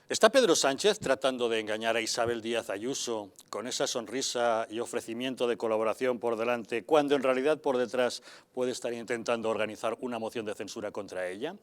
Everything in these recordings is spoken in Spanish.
¿Está Pedro Sánchez tratando de engañar a Isabel Díaz Ayuso con esa sonrisa y ofrecimiento de colaboración por delante, cuando en realidad por detrás puede estar intentando organizar una moción de censura contra ella?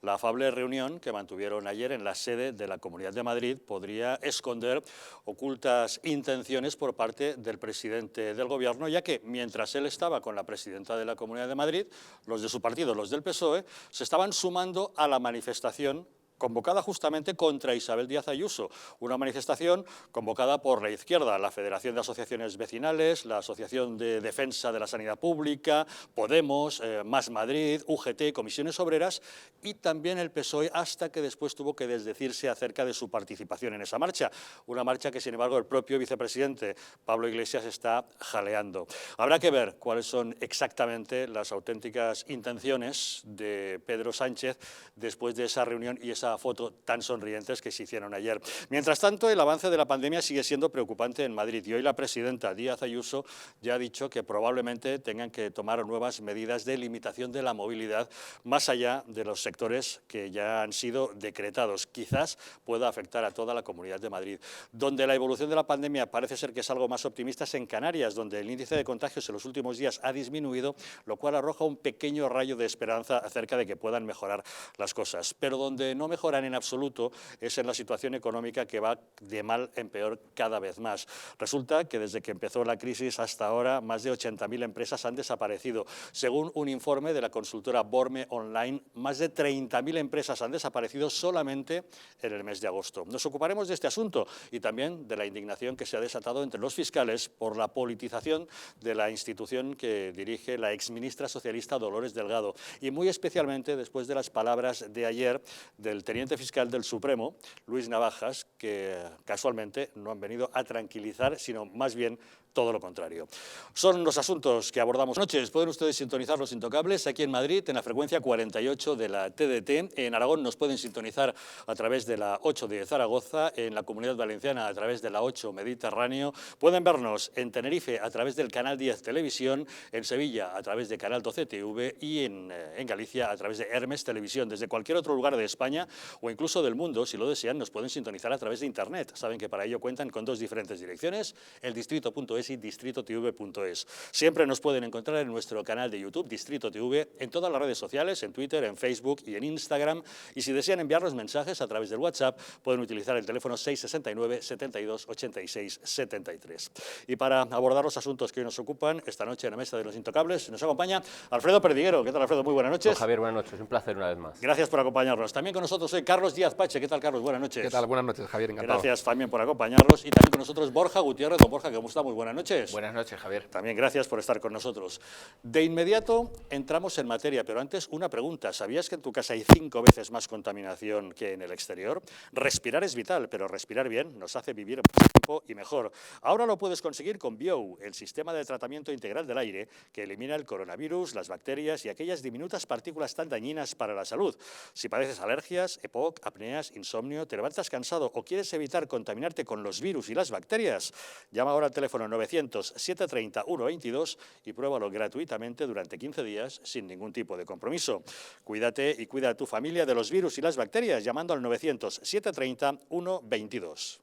La afable reunión que mantuvieron ayer en la sede de la Comunidad de Madrid podría esconder ocultas intenciones por parte del presidente del Gobierno, ya que mientras él estaba con la presidenta de la Comunidad de Madrid, los de su partido, los del PSOE, se estaban sumando a la manifestación convocada justamente contra Isabel Díaz Ayuso, una manifestación convocada por la izquierda, la Federación de Asociaciones Vecinales, la Asociación de Defensa de la Sanidad Pública, Podemos, Más Madrid, UGT, Comisiones Obreras y también el PSOE, hasta que después tuvo que desdecirse acerca de su participación en esa marcha, una marcha que sin embargo el propio vicepresidente Pablo Iglesias está jaleando. Habrá que ver cuáles son exactamente las auténticas intenciones de Pedro Sánchez después de esa reunión y esa foto tan sonrientes que se hicieron ayer. Mientras tanto, el avance de la pandemia sigue siendo preocupante en Madrid y hoy la presidenta Díaz Ayuso ya ha dicho que probablemente tengan que tomar nuevas medidas de limitación de la movilidad más allá de los sectores que ya han sido decretados. Quizás pueda afectar a toda la Comunidad de Madrid. Donde la evolución de la pandemia parece ser que es algo más optimista es en Canarias, donde el índice de contagios en los últimos días ha disminuido, lo cual arroja un pequeño rayo de esperanza acerca de que puedan mejorar las cosas. Pero donde no mejoran en absoluto es en la situación económica, que va de mal en peor cada vez más. Resulta que desde que empezó la crisis hasta ahora más de 80.000 empresas han desaparecido. Según un informe de la consultora Borme Online, más de 30.000 empresas han desaparecido solamente en el mes de agosto. Nos ocuparemos de este asunto y también de la indignación que se ha desatado entre los fiscales por la politización de la institución que dirige la exministra socialista Dolores Delgado, y muy especialmente después de las palabras de ayer del teniente fiscal del Supremo, Luis Navajas, que casualmente no han venido a tranquilizar, sino más bien todo lo contrario. Son los asuntos que abordamos esta noche. Pueden ustedes sintonizar Los Intocables aquí en Madrid, en la frecuencia 48 de la TDT. En Aragón nos pueden sintonizar a través de la 8 de Zaragoza, en la Comunidad Valenciana a través de la 8 Mediterráneo. Pueden vernos en Tenerife a través del Canal 10 Televisión, en Sevilla a través de Canal 12 TV y en Galicia a través de Hermes Televisión. Desde cualquier otro lugar de España o incluso del mundo, si lo desean, nos pueden sintonizar a través de Internet. Saben que para ello cuentan con dos diferentes direcciones, el distrito.es y distritotv.es. Siempre nos pueden encontrar en nuestro canal de YouTube, Distrito TV, en todas las redes sociales, en Twitter, en Facebook y en Instagram. Y si desean enviarnos mensajes a través del WhatsApp, pueden utilizar el teléfono 669 72 86 73. Y para abordar los asuntos que hoy nos ocupan, esta noche en la mesa de Los Intocables, nos acompaña Alfredo Perdiguero. ¿Qué tal, Alfredo? Muy buenas noches. Don Javier, buenas noches. Un placer una vez más. Gracias por acompañarnos. También con nosotros hoy Carlos Díaz Pache. ¿Qué tal, Carlos? Buenas noches. ¿Qué tal? Buenas noches, Javier. Encantado. Gracias también por acompañarnos. Y también con nosotros Borja Gutiérrez. Don Borja, ¿cómo está? Muy buenas noches. Buenas noches, Javier. También gracias por estar con nosotros. De inmediato entramos en materia, pero antes una pregunta. ¿Sabías que en tu casa hay 5 veces más contaminación que en el exterior? Respirar es vital, pero respirar bien nos hace vivir más tiempo y mejor. Ahora lo puedes conseguir con Biou, el sistema de tratamiento integral del aire que elimina el coronavirus, las bacterias y aquellas diminutas partículas tan dañinas para la salud. Si padeces alergias, EPOC, apneas, insomnio, te levantas cansado o quieres evitar contaminarte con los virus y las bacterias, llama ahora al teléfono 900-730-122 y pruébalo gratuitamente durante 15 días sin ningún tipo de compromiso. Cuídate y cuida a tu familia de los virus y las bacterias llamando al 900-730-122.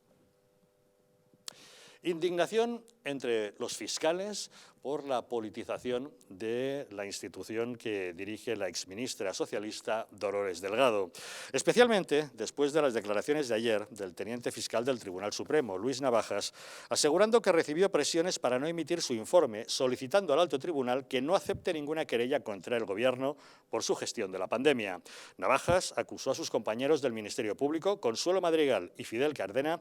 Indignación entre los fiscales por la politización de la institución que dirige la exministra socialista Dolores Delgado. Especialmente después de las declaraciones de ayer del teniente fiscal del Tribunal Supremo, Luis Navajas, asegurando que recibió presiones para no emitir su informe, solicitando al alto tribunal que no acepte ninguna querella contra el Gobierno por su gestión de la pandemia. Navajas acusó a sus compañeros del Ministerio Público, Consuelo Madrigal y Fidel Cardena,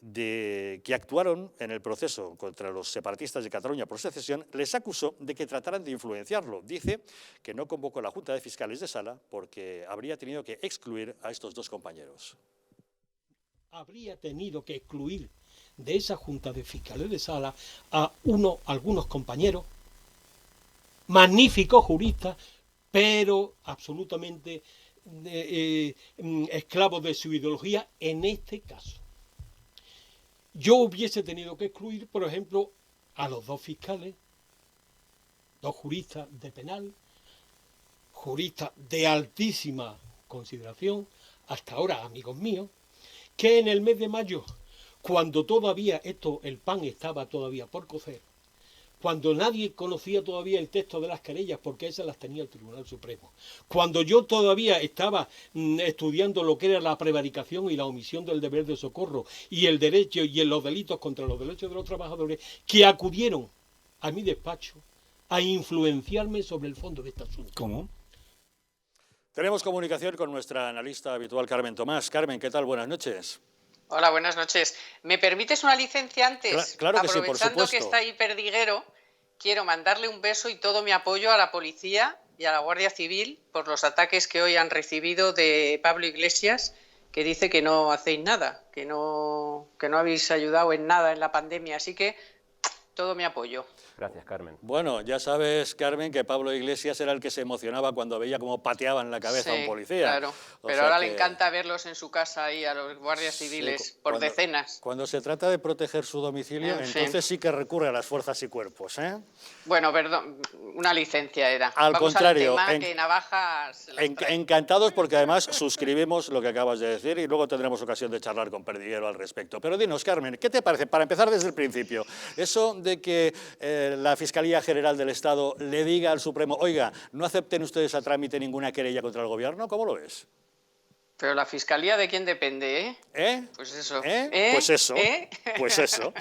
de que actuaron en el proceso contra los separatistas de Cataluña por secesión, les acusó de que trataran de influenciarlo. Dice que no convocó a la Junta de Fiscales de Sala porque habría tenido que excluir a estos dos compañeros. Habría tenido que excluir de esa Junta de Fiscales de Sala a algunos compañeros, magníficos juristas, pero absolutamente esclavos de su ideología en este caso. Yo hubiese tenido que excluir, por ejemplo, a los dos fiscales, dos juristas de penal, juristas de altísima consideración, hasta ahora amigos míos, que en el mes de mayo, cuando todavía el pan estaba todavía por cocer, cuando nadie conocía todavía el texto de las querellas, porque esas las tenía el Tribunal Supremo, cuando yo todavía estaba estudiando lo que era la prevaricación y la omisión del deber de socorro y el derecho y en los delitos contra los derechos de los trabajadores, que acudieron a mi despacho a influenciarme sobre el fondo de este asunto. ¿Cómo? Tenemos comunicación con nuestra analista habitual, Carmen Tomás. Carmen, ¿qué tal? Buenas noches. Hola, buenas noches. ¿Me permites una licencia antes? Claro que sí, por Aprovechando supuesto. que está ahí Perdiguero, quiero mandarle un beso y todo mi apoyo a la policía y a la Guardia Civil por los ataques que hoy han recibido de Pablo Iglesias, que dice que no hacéis nada, que no habéis ayudado en nada en la pandemia. Así que todo mi apoyo. Gracias, Carmen. Bueno, ya sabes, Carmen, que Pablo Iglesias era el que se emocionaba cuando veía cómo pateaban la cabeza a un Sí, policía. claro. O Pero sea ahora que- le encanta verlos en su casa ahí a los guardias civiles por cuando- decenas. Cuando se trata de proteger su domicilio, En fin. entonces sí que recurre a las fuerzas y cuerpos, ¿eh? Bueno, perdón, una licencia era. Al Vamos contrario, al tema, que navajas se las trae. Encantados porque además suscribimos lo que acabas de decir y luego tendremos ocasión de charlar con Perdiguero al respecto. Pero dinos, Carmen, ¿qué te parece? Para empezar desde el principio, eso de que la Fiscalía General del Estado le diga al Supremo, oiga, no acepten ustedes a trámite ninguna querella contra el Gobierno, ¿cómo lo ves? Pero la fiscalía, ¿de quién depende, eh? ¿Eh? Pues eso. ¿Eh? Pues eso. Pues eso.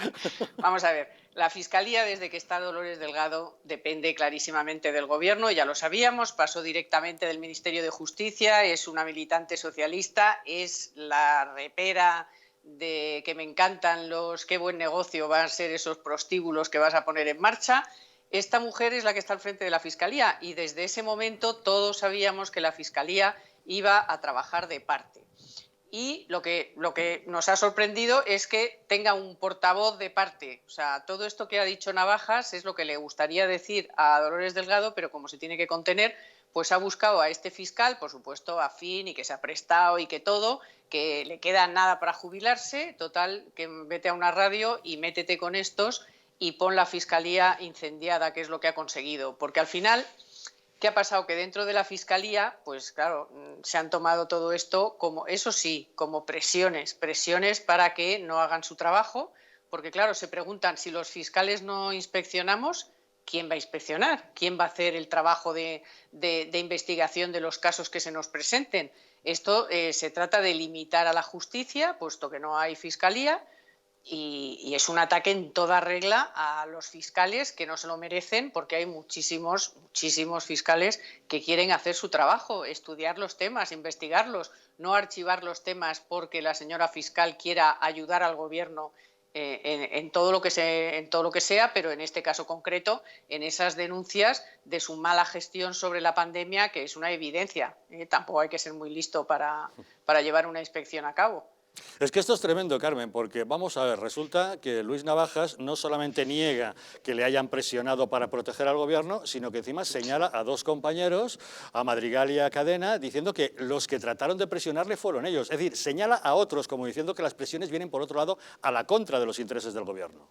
Vamos a ver. La fiscalía, desde que está Dolores Delgado, depende clarísimamente del Gobierno, ya lo sabíamos, pasó directamente del Ministerio de Justicia, es una militante socialista, es la repera de que me encantan qué buen negocio van a ser esos prostíbulos que vas a poner en marcha. Esta mujer es la que está al frente de la Fiscalía y desde ese momento todos sabíamos que la Fiscalía iba a trabajar de parte. Y lo que nos ha sorprendido es que tenga un portavoz de parte. O sea, todo esto que ha dicho Navajas es lo que le gustaría decir a Dolores Delgado, pero como se tiene que contener, pues ha buscado a este fiscal, por supuesto, afín y que se ha prestado y que todo, que le queda nada para jubilarse, total, que vete a una radio y métete con estos y pon la Fiscalía incendiada, que es lo que ha conseguido. Porque al final, ¿qué ha pasado? Que dentro de la Fiscalía, pues claro, se han tomado todo esto como, eso sí, como presiones para que no hagan su trabajo, porque claro, se preguntan, si los fiscales no inspeccionamos, ¿quién va a inspeccionar? ¿Quién va a hacer el trabajo de investigación de los casos que se nos presenten? Esto se trata de limitar a la justicia, puesto que no hay Fiscalía, y es un ataque en toda regla a los fiscales que no se lo merecen, porque hay muchísimos fiscales que quieren hacer su trabajo, estudiar los temas, investigarlos, no archivar los temas porque la señora fiscal quiera ayudar al Gobierno en todo lo que sea, pero en este caso concreto, en esas denuncias de su mala gestión sobre la pandemia, que es una evidencia. Tampoco hay que ser muy listo para llevar una inspección a cabo. Es que esto es tremendo, Carmen, porque vamos a ver, resulta que Luis Navajas no solamente niega que le hayan presionado para proteger al Gobierno, sino que encima señala a dos compañeros, a Madrigal y a Cadena, diciendo que los que trataron de presionarle fueron ellos. Es decir, señala a otros como diciendo que las presiones vienen, por otro lado, a la contra de los intereses del Gobierno.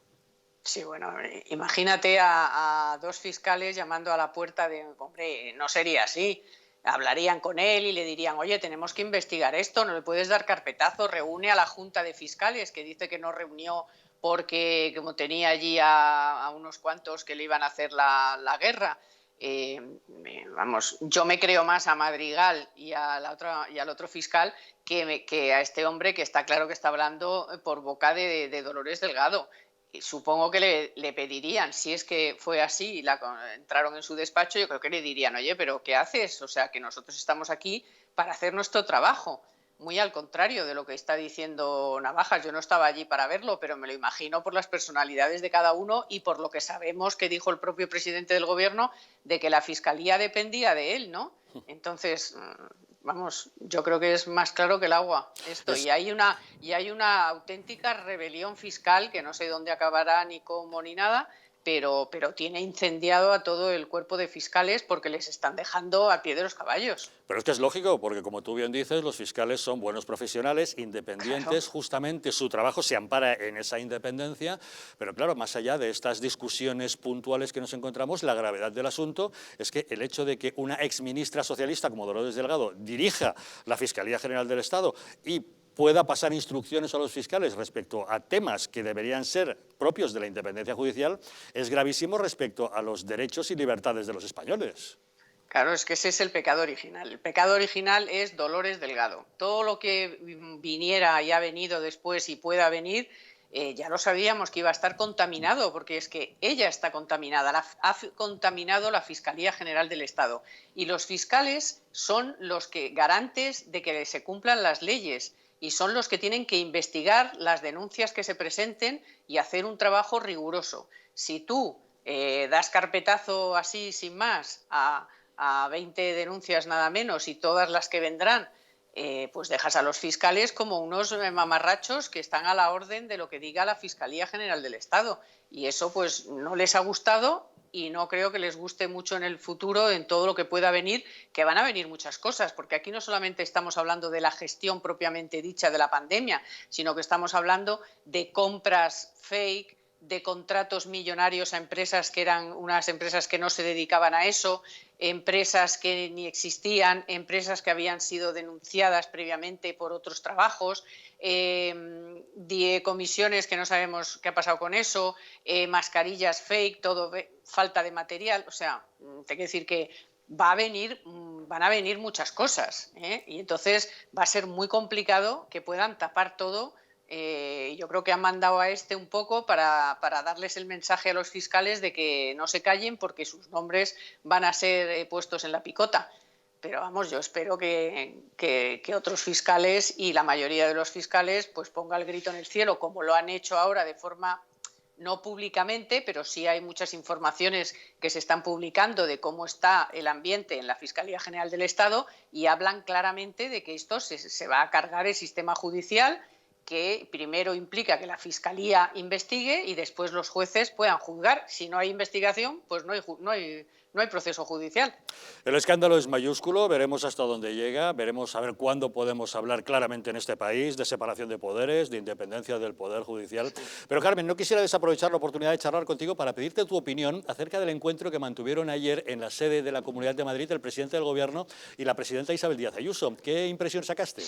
Sí, bueno, imagínate a dos fiscales llamando a la puerta de, hombre, no sería así. Hablarían con él y le dirían, oye, tenemos que investigar esto, no le puedes dar carpetazo, reúne a la Junta de Fiscales, que dice que no reunió porque como tenía allí a unos cuantos que le iban a hacer la guerra. Vamos, yo me creo más a Madrigal y al otro fiscal que a este hombre, que está claro que está hablando por boca de Dolores Delgado. Supongo que le pedirían, si es que fue así, entraron en su despacho, yo creo que le dirían, oye, pero ¿qué haces? O sea, que nosotros estamos aquí para hacer nuestro trabajo. Muy al contrario de lo que está diciendo Navajas. Yo no estaba allí para verlo, pero me lo imagino por las personalidades de cada uno y por lo que sabemos que dijo el propio presidente del Gobierno, de que la Fiscalía dependía de él, ¿no? Entonces, vamos, yo creo que es más claro que el agua esto. Y hay una auténtica rebelión fiscal que no sé dónde acabará ni cómo ni nada, pero tiene incendiado a todo el cuerpo de fiscales porque les están dejando a pie de los caballos. Pero es que es lógico, porque como tú bien dices, los fiscales son buenos profesionales, independientes, claro. Justamente su trabajo se ampara en esa independencia, pero claro, más allá de estas discusiones puntuales que nos encontramos, la gravedad del asunto es que el hecho de que una exministra socialista como Dolores Delgado dirija la Fiscalía General del Estado y pueda pasar instrucciones a los fiscales respecto a temas que deberían ser propios de la independencia judicial, es gravísimo respecto a los derechos y libertades de los españoles. Claro, es que ese es el pecado original. El pecado original es Dolores Delgado. Todo lo que viniera y ha venido después y pueda venir, ya lo sabíamos que iba a estar contaminado, porque es que ella está contaminada, ha contaminado la Fiscalía General del Estado. Y los fiscales son los garantes de que se cumplan las leyes y son los que tienen que investigar las denuncias que se presenten y hacer un trabajo riguroso. Si tú das carpetazo así sin más a 20 denuncias nada menos y todas las que vendrán, pues dejas a los fiscales como unos mamarrachos que están a la orden de lo que diga la Fiscalía General del Estado. Y eso pues no les ha gustado y no creo que les guste mucho en el futuro, en todo lo que pueda venir, que van a venir muchas cosas, porque aquí no solamente estamos hablando de la gestión propiamente dicha de la pandemia, sino que estamos hablando de compras fake, de contratos millonarios a empresas que eran unas empresas que no se dedicaban a eso, empresas que ni existían, empresas que habían sido denunciadas previamente por otros trabajos, comisiones que no sabemos qué ha pasado con eso, mascarillas fake, todo falta de material. O sea, te quiero decir que van a venir muchas cosas, ¿eh? Y entonces va a ser muy complicado que puedan tapar todo. Yo creo que han mandado a un poco para darles el mensaje a los fiscales de que no se callen porque sus nombres van a ser puestos en la picota. Pero vamos, yo espero que otros fiscales y la mayoría de los fiscales pues ponga el grito en el cielo, como lo han hecho ahora de forma no públicamente, pero sí hay muchas informaciones que se están publicando de cómo está el ambiente en la Fiscalía General del Estado y hablan claramente de que esto se va a cargar el sistema judicial, que primero implica que la Fiscalía investigue y después los jueces puedan juzgar. Si no hay investigación, pues no hay proceso judicial. El escándalo es mayúsculo, veremos hasta dónde llega, veremos a ver cuándo podemos hablar claramente en este país de separación de poderes, de independencia del Poder Judicial. Pero Carmen, no quisiera desaprovechar la oportunidad de charlar contigo para pedirte tu opinión acerca del encuentro que mantuvieron ayer en la sede de la Comunidad de Madrid el presidente del Gobierno y la presidenta Isabel Díaz Ayuso. ¿Qué impresión sacaste?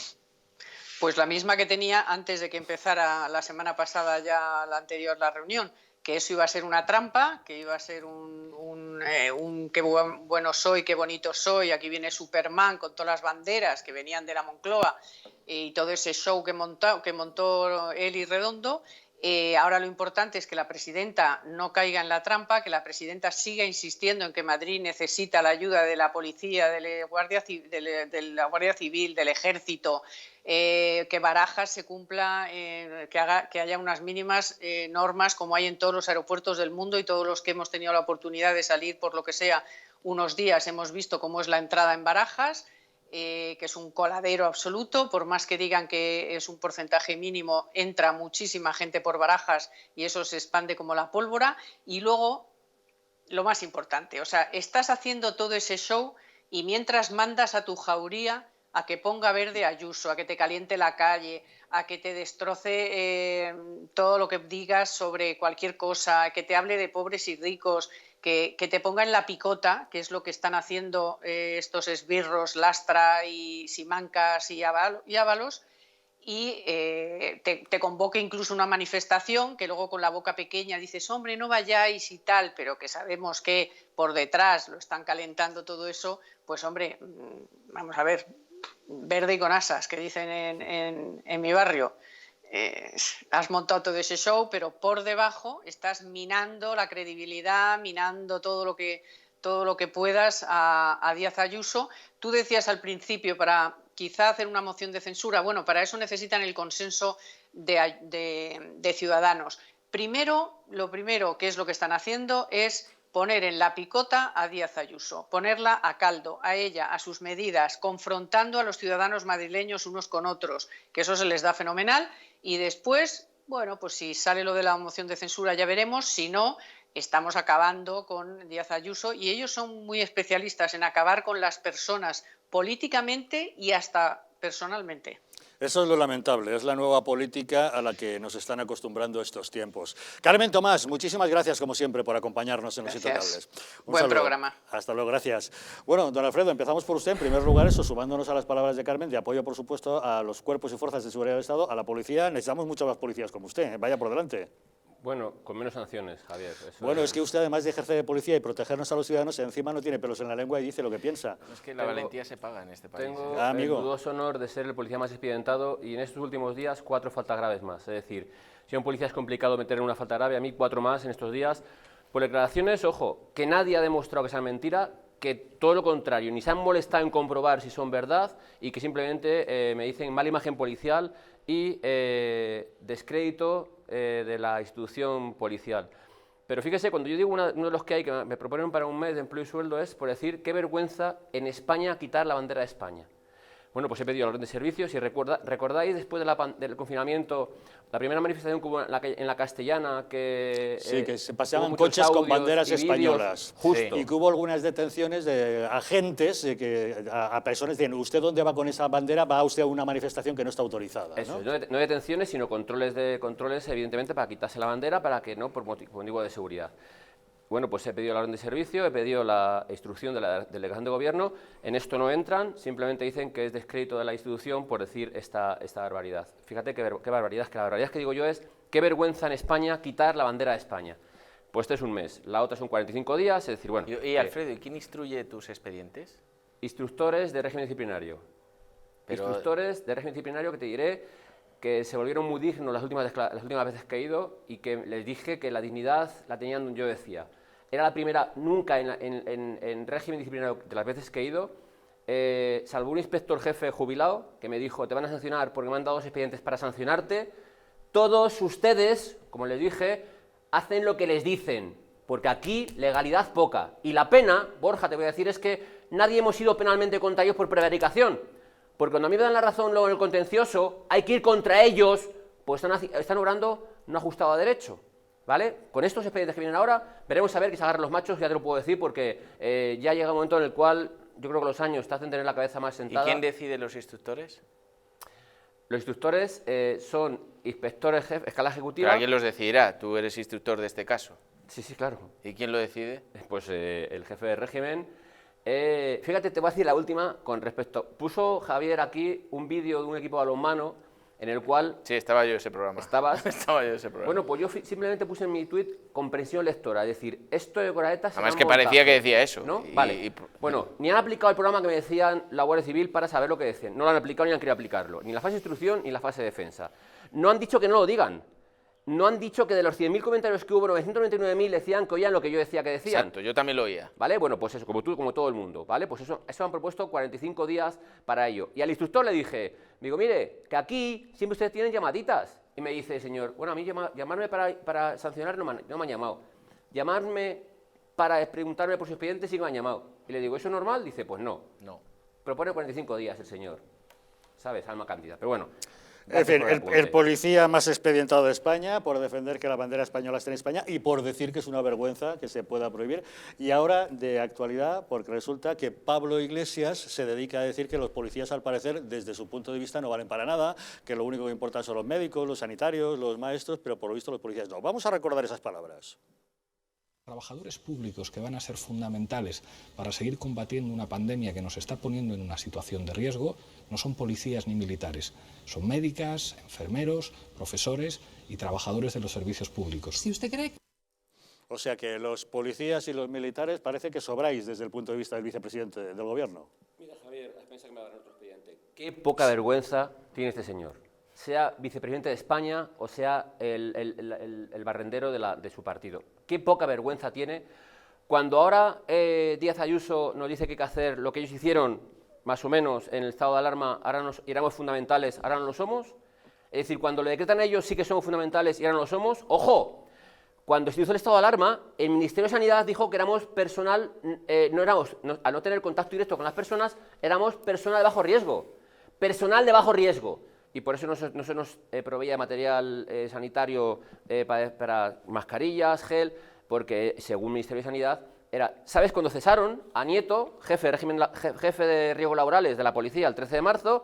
Pues la misma que tenía antes de que empezara la semana pasada ya la reunión, que eso iba a ser una trampa, que iba a ser un qué bueno soy, qué bonito soy, aquí viene Superman con todas las banderas que venían de la Moncloa y todo ese show que montó él y Redondo. Ahora lo importante es que la presidenta no caiga en la trampa, que la presidenta siga insistiendo en que Madrid necesita la ayuda de la policía, de la Guardia Civil, del Ejército, que Barajas se cumpla, que haya unas mínimas normas como hay en todos los aeropuertos del mundo, y todos los que hemos tenido la oportunidad de salir por lo que sea unos días hemos visto cómo es la entrada en Barajas. Que es un coladero absoluto, por más que digan que es un porcentaje mínimo, entra muchísima gente por Barajas y eso se expande como la pólvora. Y luego, lo más importante, o sea, estás haciendo todo ese show y mientras mandas a tu jauría a que ponga verde a Ayuso, a que te caliente la calle, a que te destroce todo lo que digas sobre cualquier cosa, que te hable de pobres y ricos, que te ponga en la picota, que es lo que están haciendo estos esbirros, Lastra y Simancas y Ábalos, y te convoque incluso una manifestación que luego con la boca pequeña dices, hombre, no vayáis y tal, pero que sabemos que por detrás lo están calentando todo eso, pues hombre, vamos a ver, verde y con asas, que dicen en mi barrio. Has montado todo ese show, pero por debajo estás minando la credibilidad, minando todo lo que puedas a Díaz Ayuso. Tú decías al principio, para quizá hacer una moción de censura, bueno, para eso necesitan el consenso de Ciudadanos. Lo primero que es lo que están haciendo es poner en la picota a Díaz Ayuso, ponerla a caldo, a ella, a sus medidas, confrontando a los ciudadanos madrileños unos con otros, que eso se les da fenomenal. Y después, bueno, pues si sale lo de la moción de censura ya veremos, si no, estamos acabando con Díaz Ayuso y ellos son muy especialistas en acabar con las personas políticamente y hasta personalmente. Eso es lo lamentable, es la nueva política a la que nos están acostumbrando estos tiempos. Carmen Tomás, muchísimas gracias como siempre por acompañarnos en Los Intocables. Buen programa. Hasta luego, gracias. Bueno, don Alfredo, empezamos por usted. En primer lugar, sumándonos a las palabras de Carmen, de apoyo, por supuesto, a los cuerpos y fuerzas de seguridad del Estado, a la policía. Necesitamos muchas más policías como usted, vaya por delante. Bueno, con menos sanciones, Javier. Bueno, es que usted, además de ejercer de policía y protegernos a los ciudadanos, encima no tiene pelos en la lengua y dice lo que piensa. Es que la valentía se paga en este país. Tengo amigo. el dudoso honor de ser el policía más expedientado y en estos últimos días 4 faltas graves más. Es decir, si a un policía es complicado meter en una falta grave, a mí 4 más en estos días. Por declaraciones, ojo, que nadie ha demostrado que sean mentira, que todo lo contrario, ni se han molestado en comprobar si son verdad y que simplemente me dicen mala imagen policial y descrédito de la institución policial. Pero fíjese, cuando yo digo uno de los que hay, que me proponen para un mes de empleo y sueldo, es por decir qué vergüenza en España quitar la bandera de España. Bueno, pues he pedido la orden de servicio. Si recordáis, después del confinamiento, la primera manifestación que hubo en la Castellana, que sí, que se paseaban coches con banderas españolas. Justo. Y que hubo algunas detenciones de agentes a personas diciendo, ¿usted dónde va con esa bandera? Va usted a una manifestación que no está autorizada. Eso, ¿no? No detenciones, sino controles, evidentemente, para quitarse la bandera, para que no, por motivo de seguridad. Bueno, pues he pedido la orden de servicio, he pedido la instrucción de la delegación de gobierno. En esto no entran, simplemente dicen que es descrédito de la institución por decir esta barbaridad. Fíjate qué barbaridad, que la barbaridad que digo yo es qué vergüenza en España quitar la bandera de España. Pues este es un mes, la otra son 45 días, es decir, bueno... Y Alfredo, ¿y quién instruye tus expedientes? Instructores de régimen disciplinario. Instructores de régimen disciplinario que te diré que se volvieron muy dignos las últimas veces que he ido y que les dije que la dignidad la tenían donde yo decía. Era la primera, nunca en régimen disciplinario de las veces que he ido, salvo un inspector jefe jubilado que me dijo, te van a sancionar porque me han dado 2 expedientes para sancionarte, todos ustedes, como les dije, hacen lo que les dicen, porque aquí legalidad poca. Y la pena, Borja, te voy a decir, es que nadie hemos sido penalmente contra ellos por prevaricación. Porque cuando a mí me dan la razón luego en el contencioso, hay que ir contra ellos, pues están obrando no ajustado a derecho, ¿vale? Con estos expedientes que vienen ahora, veremos a ver que se agarran los machos, ya te lo puedo decir, porque ya llega un momento en el cual yo creo que los años te hacen tener la cabeza más sentada. ¿Y quién decide los instructores? Los instructores son inspectores jefe, escala ejecutiva... Pero alguien los decidirá, tú eres instructor de este caso. Sí, claro. ¿Y quién lo decide? Pues el jefe de régimen. Fíjate, te voy a decir la última con respecto... Puso Javier aquí un vídeo de un equipo de balonmano en el cual... Sí, estaba yo en ese programa. ¿Estabas? Estaba yo en ese programa. Bueno, pues yo simplemente puse en mi tuit comprensión lectora, es decir, esto de Coraeta... Además que parecía que decía eso. ¿No? Vale. Bueno, ni han aplicado el programa que me decían la Guardia Civil para saber lo que decían. No lo han aplicado ni han querido aplicarlo. Ni en la fase de instrucción ni en la fase de defensa. No han dicho que no lo digan. No han dicho que de los 100.000 comentarios que hubo, 999.000 decían que oían lo que yo decía que decían. Exacto, yo también lo oía. ¿Vale? Bueno, pues eso, como tú, como todo el mundo, ¿vale? Pues eso han propuesto 45 días para ello. Y al instructor le dije, digo, mire, que aquí siempre ustedes tienen llamaditas. Y me dice, señor, bueno, a mí llamarme para sancionar no me han llamado. Llamarme para preguntarme por su expediente sí que me han llamado. Y le digo, ¿eso es normal? Dice, pues no. No. Propone 45 días el señor. ¿Sabes? Alma cándida. Pero bueno. En fin, el policía más expedientado de España por defender que la bandera española esté en España y por decir que es una vergüenza que se pueda prohibir. Y ahora, de actualidad, porque resulta que Pablo Iglesias se dedica a decir que los policías, al parecer, desde su punto de vista, no valen para nada, que lo único que importa son los médicos, los sanitarios, los maestros, pero por lo visto los policías no. Vamos a recordar esas palabras. Trabajadores públicos que van a ser fundamentales para seguir combatiendo una pandemia que nos está poniendo en una situación de riesgo no son policías ni militares, son médicas, enfermeros, profesores y trabajadores de los servicios públicos. Si usted cree... O sea que los policías y los militares parece que sobráis desde el punto de vista del vicepresidente del gobierno. Mira, Javier, piensa que me va a dar otro expediente. Qué poca vergüenza tiene este señor, sea vicepresidente de España o sea el barrendero de su partido. Qué poca vergüenza tiene cuando ahora Díaz Ayuso nos dice que hay que hacer lo que ellos hicieron, más o menos, en el estado de alarma, ahora éramos fundamentales, ahora no lo somos. Es decir, cuando lo decretan ellos sí que somos fundamentales y ahora no lo somos. ¡Ojo! Cuando se hizo el estado de alarma, el Ministerio de Sanidad dió que éramos personal, al no tener contacto directo con las personas, éramos personal de bajo riesgo. Personal de bajo riesgo. Y por eso no se nos proveía material sanitario para mascarillas, gel, porque según el Ministerio de Sanidad, ¿sabes? Cuando cesaron a Nieto, jefe de riesgos laborales de la policía, el 13 de marzo,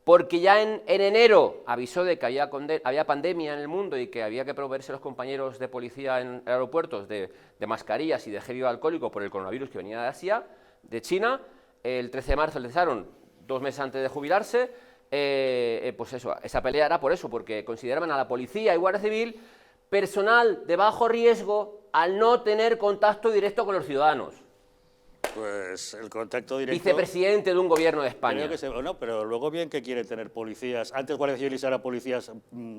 porque ya en enero avisó de que había pandemia en el mundo y que había que proveerse los compañeros de policía en aeropuertos de mascarillas y de gel hidroalcohólico por el coronavirus que venía de Asia, de China. El 13 de marzo le cesaron 2 meses antes de jubilarse. Pues eso, esa pelea era por eso, porque consideraban a la policía y Guardia Civil personal de bajo riesgo al no tener contacto directo con los ciudadanos. Pues el contacto directo... Vicepresidente de un gobierno de España. Creo que no, pero luego bien que quiere tener policías, antes Guardia Civil y ahora policías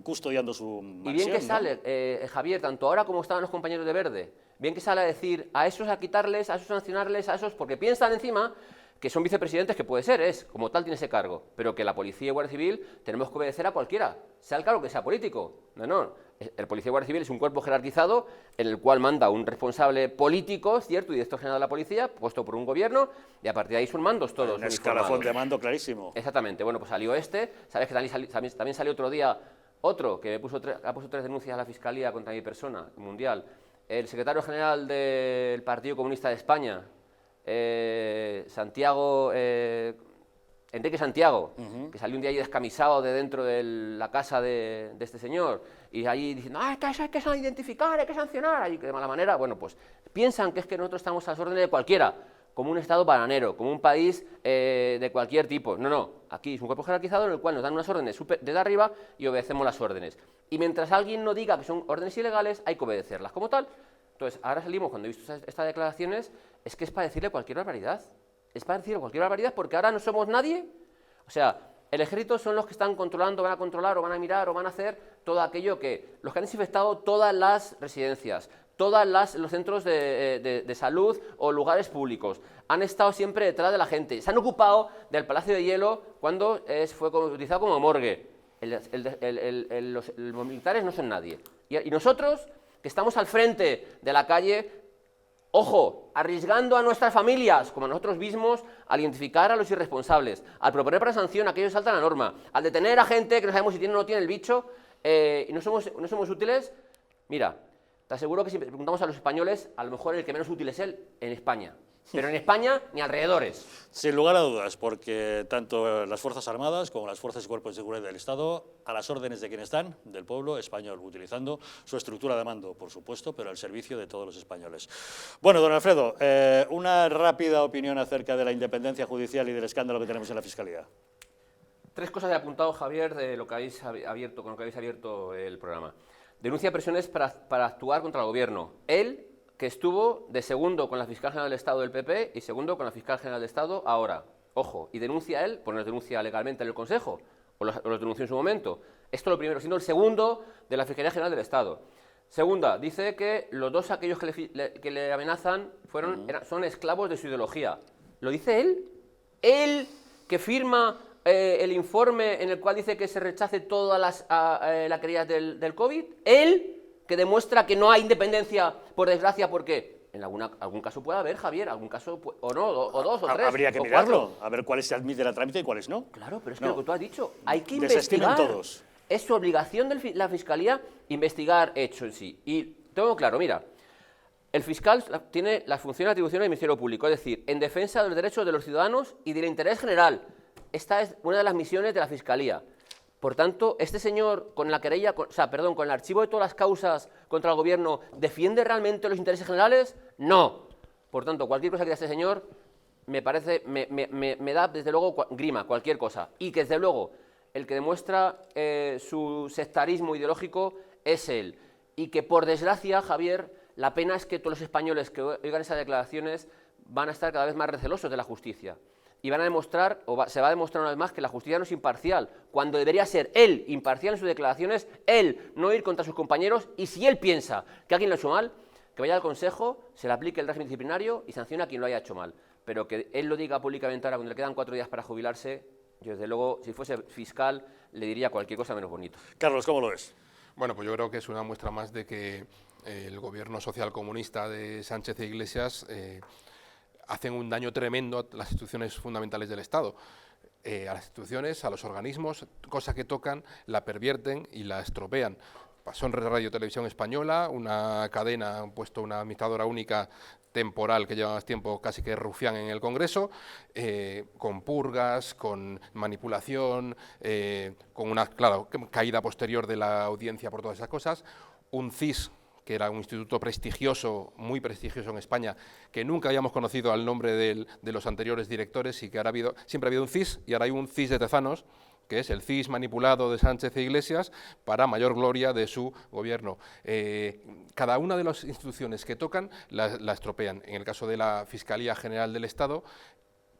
custodiando su mansión, y bien que ¿no? sale, Javier, tanto ahora como estaban los compañeros de Verde, bien que sale a decir a esos a quitarles, a esos sancionarles, a esos, porque piensan encima que son vicepresidentes, que puede ser, como tal tiene ese cargo, pero que la policía y Guardia Civil tenemos que obedecer a cualquiera, sea el cargo que sea político. No, el policía y Guardia Civil es un cuerpo jerarquizado en el cual manda un responsable político, cierto, y director general de la policía, puesto por un gobierno, y a partir de ahí son mandos todos. Un escalafón de mando clarísimo. Exactamente, bueno, pues salió sabes que también salió otro día otro, que puso 3 denuncias a la Fiscalía contra mi persona, mundial, el secretario general del Partido Comunista de España, Enrique Santiago, que salió un día ahí descamisado de dentro de la casa de este señor, y ahí diciendo, es que eso hay que identificar, hay que sancionar, ahí de mala manera. Bueno, pues piensan que es que nosotros estamos a las órdenes de cualquiera, como un Estado bananero, como un país de cualquier tipo. No, aquí es un cuerpo jerarquizado en el cual nos dan unas órdenes desde arriba y obedecemos las órdenes. Y mientras alguien no diga que son órdenes ilegales, hay que obedecerlas como tal. Entonces, ahora salimos, cuando he visto estas declaraciones, es que es para decirle cualquier barbaridad. Es para decirle cualquier barbaridad porque ahora no somos nadie. O sea, el ejército son los que están controlando, van a controlar o van a mirar o van a hacer todo aquello los que han desinfectado todas las residencias, todos los centros de salud o lugares públicos. Han estado siempre detrás de la gente. Se han ocupado del Palacio de Hielo cuando fue utilizado como morgue. Los militares no son nadie. Y nosotros, que estamos al frente de la calle, ojo, arriesgando a nuestras familias, como a nosotros mismos, al identificar a los irresponsables, al proponer para sanción a aquellos que saltan la norma, al detener a gente que no sabemos si tiene o no tiene el bicho, y no somos útiles. Mira, te aseguro que si preguntamos a los españoles, a lo mejor el que menos útil es él en España. Pero en España ni alrededores. Sin lugar a dudas, porque tanto las Fuerzas Armadas como las Fuerzas y Cuerpos de Seguridad del Estado, a las órdenes de quien están, del pueblo español, utilizando su estructura de mando, por supuesto, pero al servicio de todos los españoles. Bueno, don Alfredo, una rápida opinión acerca de la independencia judicial y del escándalo que tenemos en la Fiscalía. 3 cosas he apuntado, Javier, de lo que habéis abierto, con lo que habéis abierto el programa. Denuncia presiones para actuar contra el gobierno. Él, que estuvo de segundo con la Fiscal General del Estado del PP y segundo con la Fiscal General del Estado ahora. Ojo, y denuncia él, pues no los denuncia legalmente en el Consejo, o los denunció en su momento. Esto lo primero, siendo el segundo de la Fiscalía General del Estado. Segunda, dice que los 2 aquellos que le amenazan son esclavos de su ideología. ¿Lo dice él? Él, que firma el informe en el cual dice que se rechace todas las querellas del COVID. Él, que demuestra que no hay independencia, por desgracia, porque en algún caso puede haber, Javier, algún caso, o no, o 2 o 3. Habría que mirarlo, a ver cuáles se admiten a trámite y cuáles no. Claro, pero es que lo que tú has dicho, hay que Desestimen investigar. todos. Es su obligación de la Fiscalía investigar hechos en sí. Y tengo claro, mira, el fiscal tiene las funciones y atribuciones del Ministerio Público, es decir, en defensa de los derechos de los ciudadanos y del interés general. Esta es una de las misiones de la Fiscalía. Por tanto, este señor, con la querella, con el archivo de todas las causas contra el gobierno, ¿defiende realmente los intereses generales? No. Por tanto, cualquier cosa que diga este señor me da, desde luego, grima, cualquier cosa. Y que, desde luego, el que demuestra su sectarismo ideológico es él. Y que, por desgracia, Javier, la pena es que todos los españoles que oigan esas declaraciones van a estar cada vez más recelosos de la justicia. Y van a demostrar, se va a demostrar una vez más, que la justicia no es imparcial, cuando debería ser él imparcial en sus declaraciones, él no ir contra sus compañeros, y si él piensa que alguien lo ha hecho mal, que vaya al Consejo, se le aplique el régimen disciplinario y sancione a quien lo haya hecho mal. Pero que él lo diga públicamente ahora, cuando le quedan 4 días para jubilarse, yo desde luego, si fuese fiscal, le diría cualquier cosa menos bonito. Carlos, ¿cómo lo ves? Bueno, pues yo creo que es una muestra más de que el gobierno socialcomunista de Sánchez e Iglesias hacen un daño tremendo a las instituciones fundamentales del Estado. A las instituciones, a los organismos, cosa que tocan, la pervierten y la estropean. Pasó en Radio Televisión Española, una cadena, han puesto una administradora única temporal que lleva más tiempo, casi que rufián en el Congreso, con purgas, con manipulación, con una, claro, caída posterior de la audiencia por todas esas cosas, un CIS, que era un instituto prestigioso, muy prestigioso en España, que nunca habíamos conocido al nombre de los anteriores directores y que ahora siempre ha habido un CIS, y ahora hay un CIS de Tezanos, que es el CIS manipulado de Sánchez e Iglesias para mayor gloria de su gobierno. Cada una de las instituciones que tocan la estropean. En el caso de la Fiscalía General del Estado,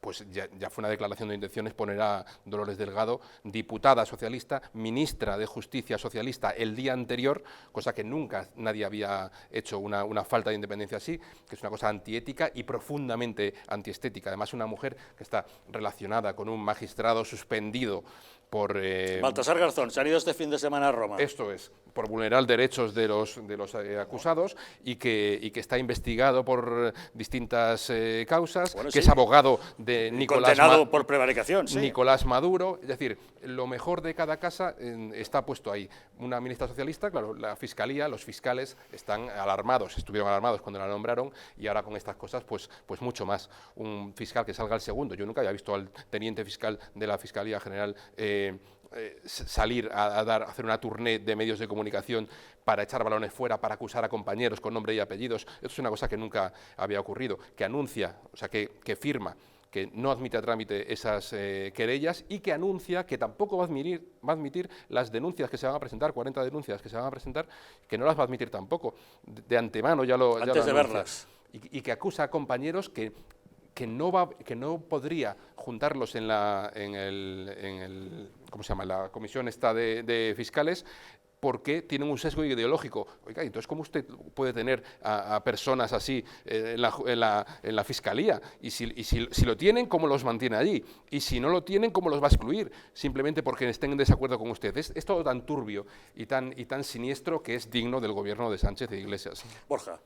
pues ya fue una declaración de intenciones poner a Dolores Delgado, diputada socialista, ministra de Justicia socialista el día anterior, cosa que nunca nadie había hecho una falta de independencia así, que es una cosa antiética y profundamente antiestética. Además, una mujer que está relacionada con un magistrado suspendido por... Baltasar Garzón, se han ido este fin de semana a Roma. Esto es, por vulnerar derechos de los acusados y que está investigado por distintas causas, bueno, que sí, es abogado de condenado por prevaricación, sí. Nicolás Maduro. Es decir, lo mejor de cada casa está puesto ahí. Una ministra socialista, claro, la Fiscalía, los fiscales están alarmados, estuvieron alarmados cuando la nombraron y ahora con estas cosas pues mucho más. Un fiscal que salga al segundo. Yo nunca había visto al teniente fiscal de la Fiscalía General salir a hacer una tournée de medios de comunicación para echar balones fuera, para acusar a compañeros con nombre y apellidos. Esto es una cosa que nunca había ocurrido, que anuncia, o sea, que firma, que no admite a trámite esas querellas y que anuncia que tampoco va a admitir las denuncias que se van a presentar, 40 denuncias que se van a presentar, que no las va a admitir tampoco. De antemano ya lo antes de verlas. Y que acusa a compañeros que no podría juntarlos en la ¿cómo se llama? La comisión esta de fiscales, porque tienen un sesgo ideológico. Oiga, entonces, ¿cómo usted puede tener a personas así en la Fiscalía? Y si lo tienen, ¿cómo los mantiene allí? Y si no lo tienen, ¿cómo los va a excluir? Simplemente porque estén en desacuerdo con usted. Es todo tan turbio y tan siniestro que es digno del gobierno de Sánchez e Iglesias. Borja.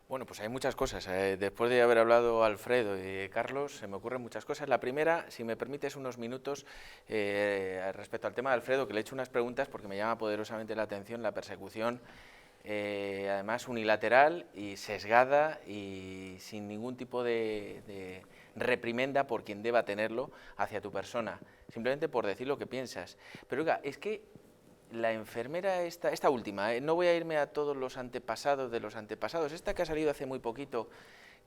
Bueno, pues hay muchas cosas. Después de haber hablado Alfredo y Carlos, se me ocurren muchas cosas. La primera, si me permites unos minutos, respecto al tema de Alfredo, que le he hecho unas preguntas porque me llama poderosamente la atención la persecución, además unilateral y sesgada y sin ningún tipo de reprimenda por quien deba tenerlo hacia tu persona, simplemente por decir lo que piensas. Pero oiga, es que la enfermera esta última, no voy a irme a todos los antepasados de los antepasados, esta que ha salido hace muy poquito,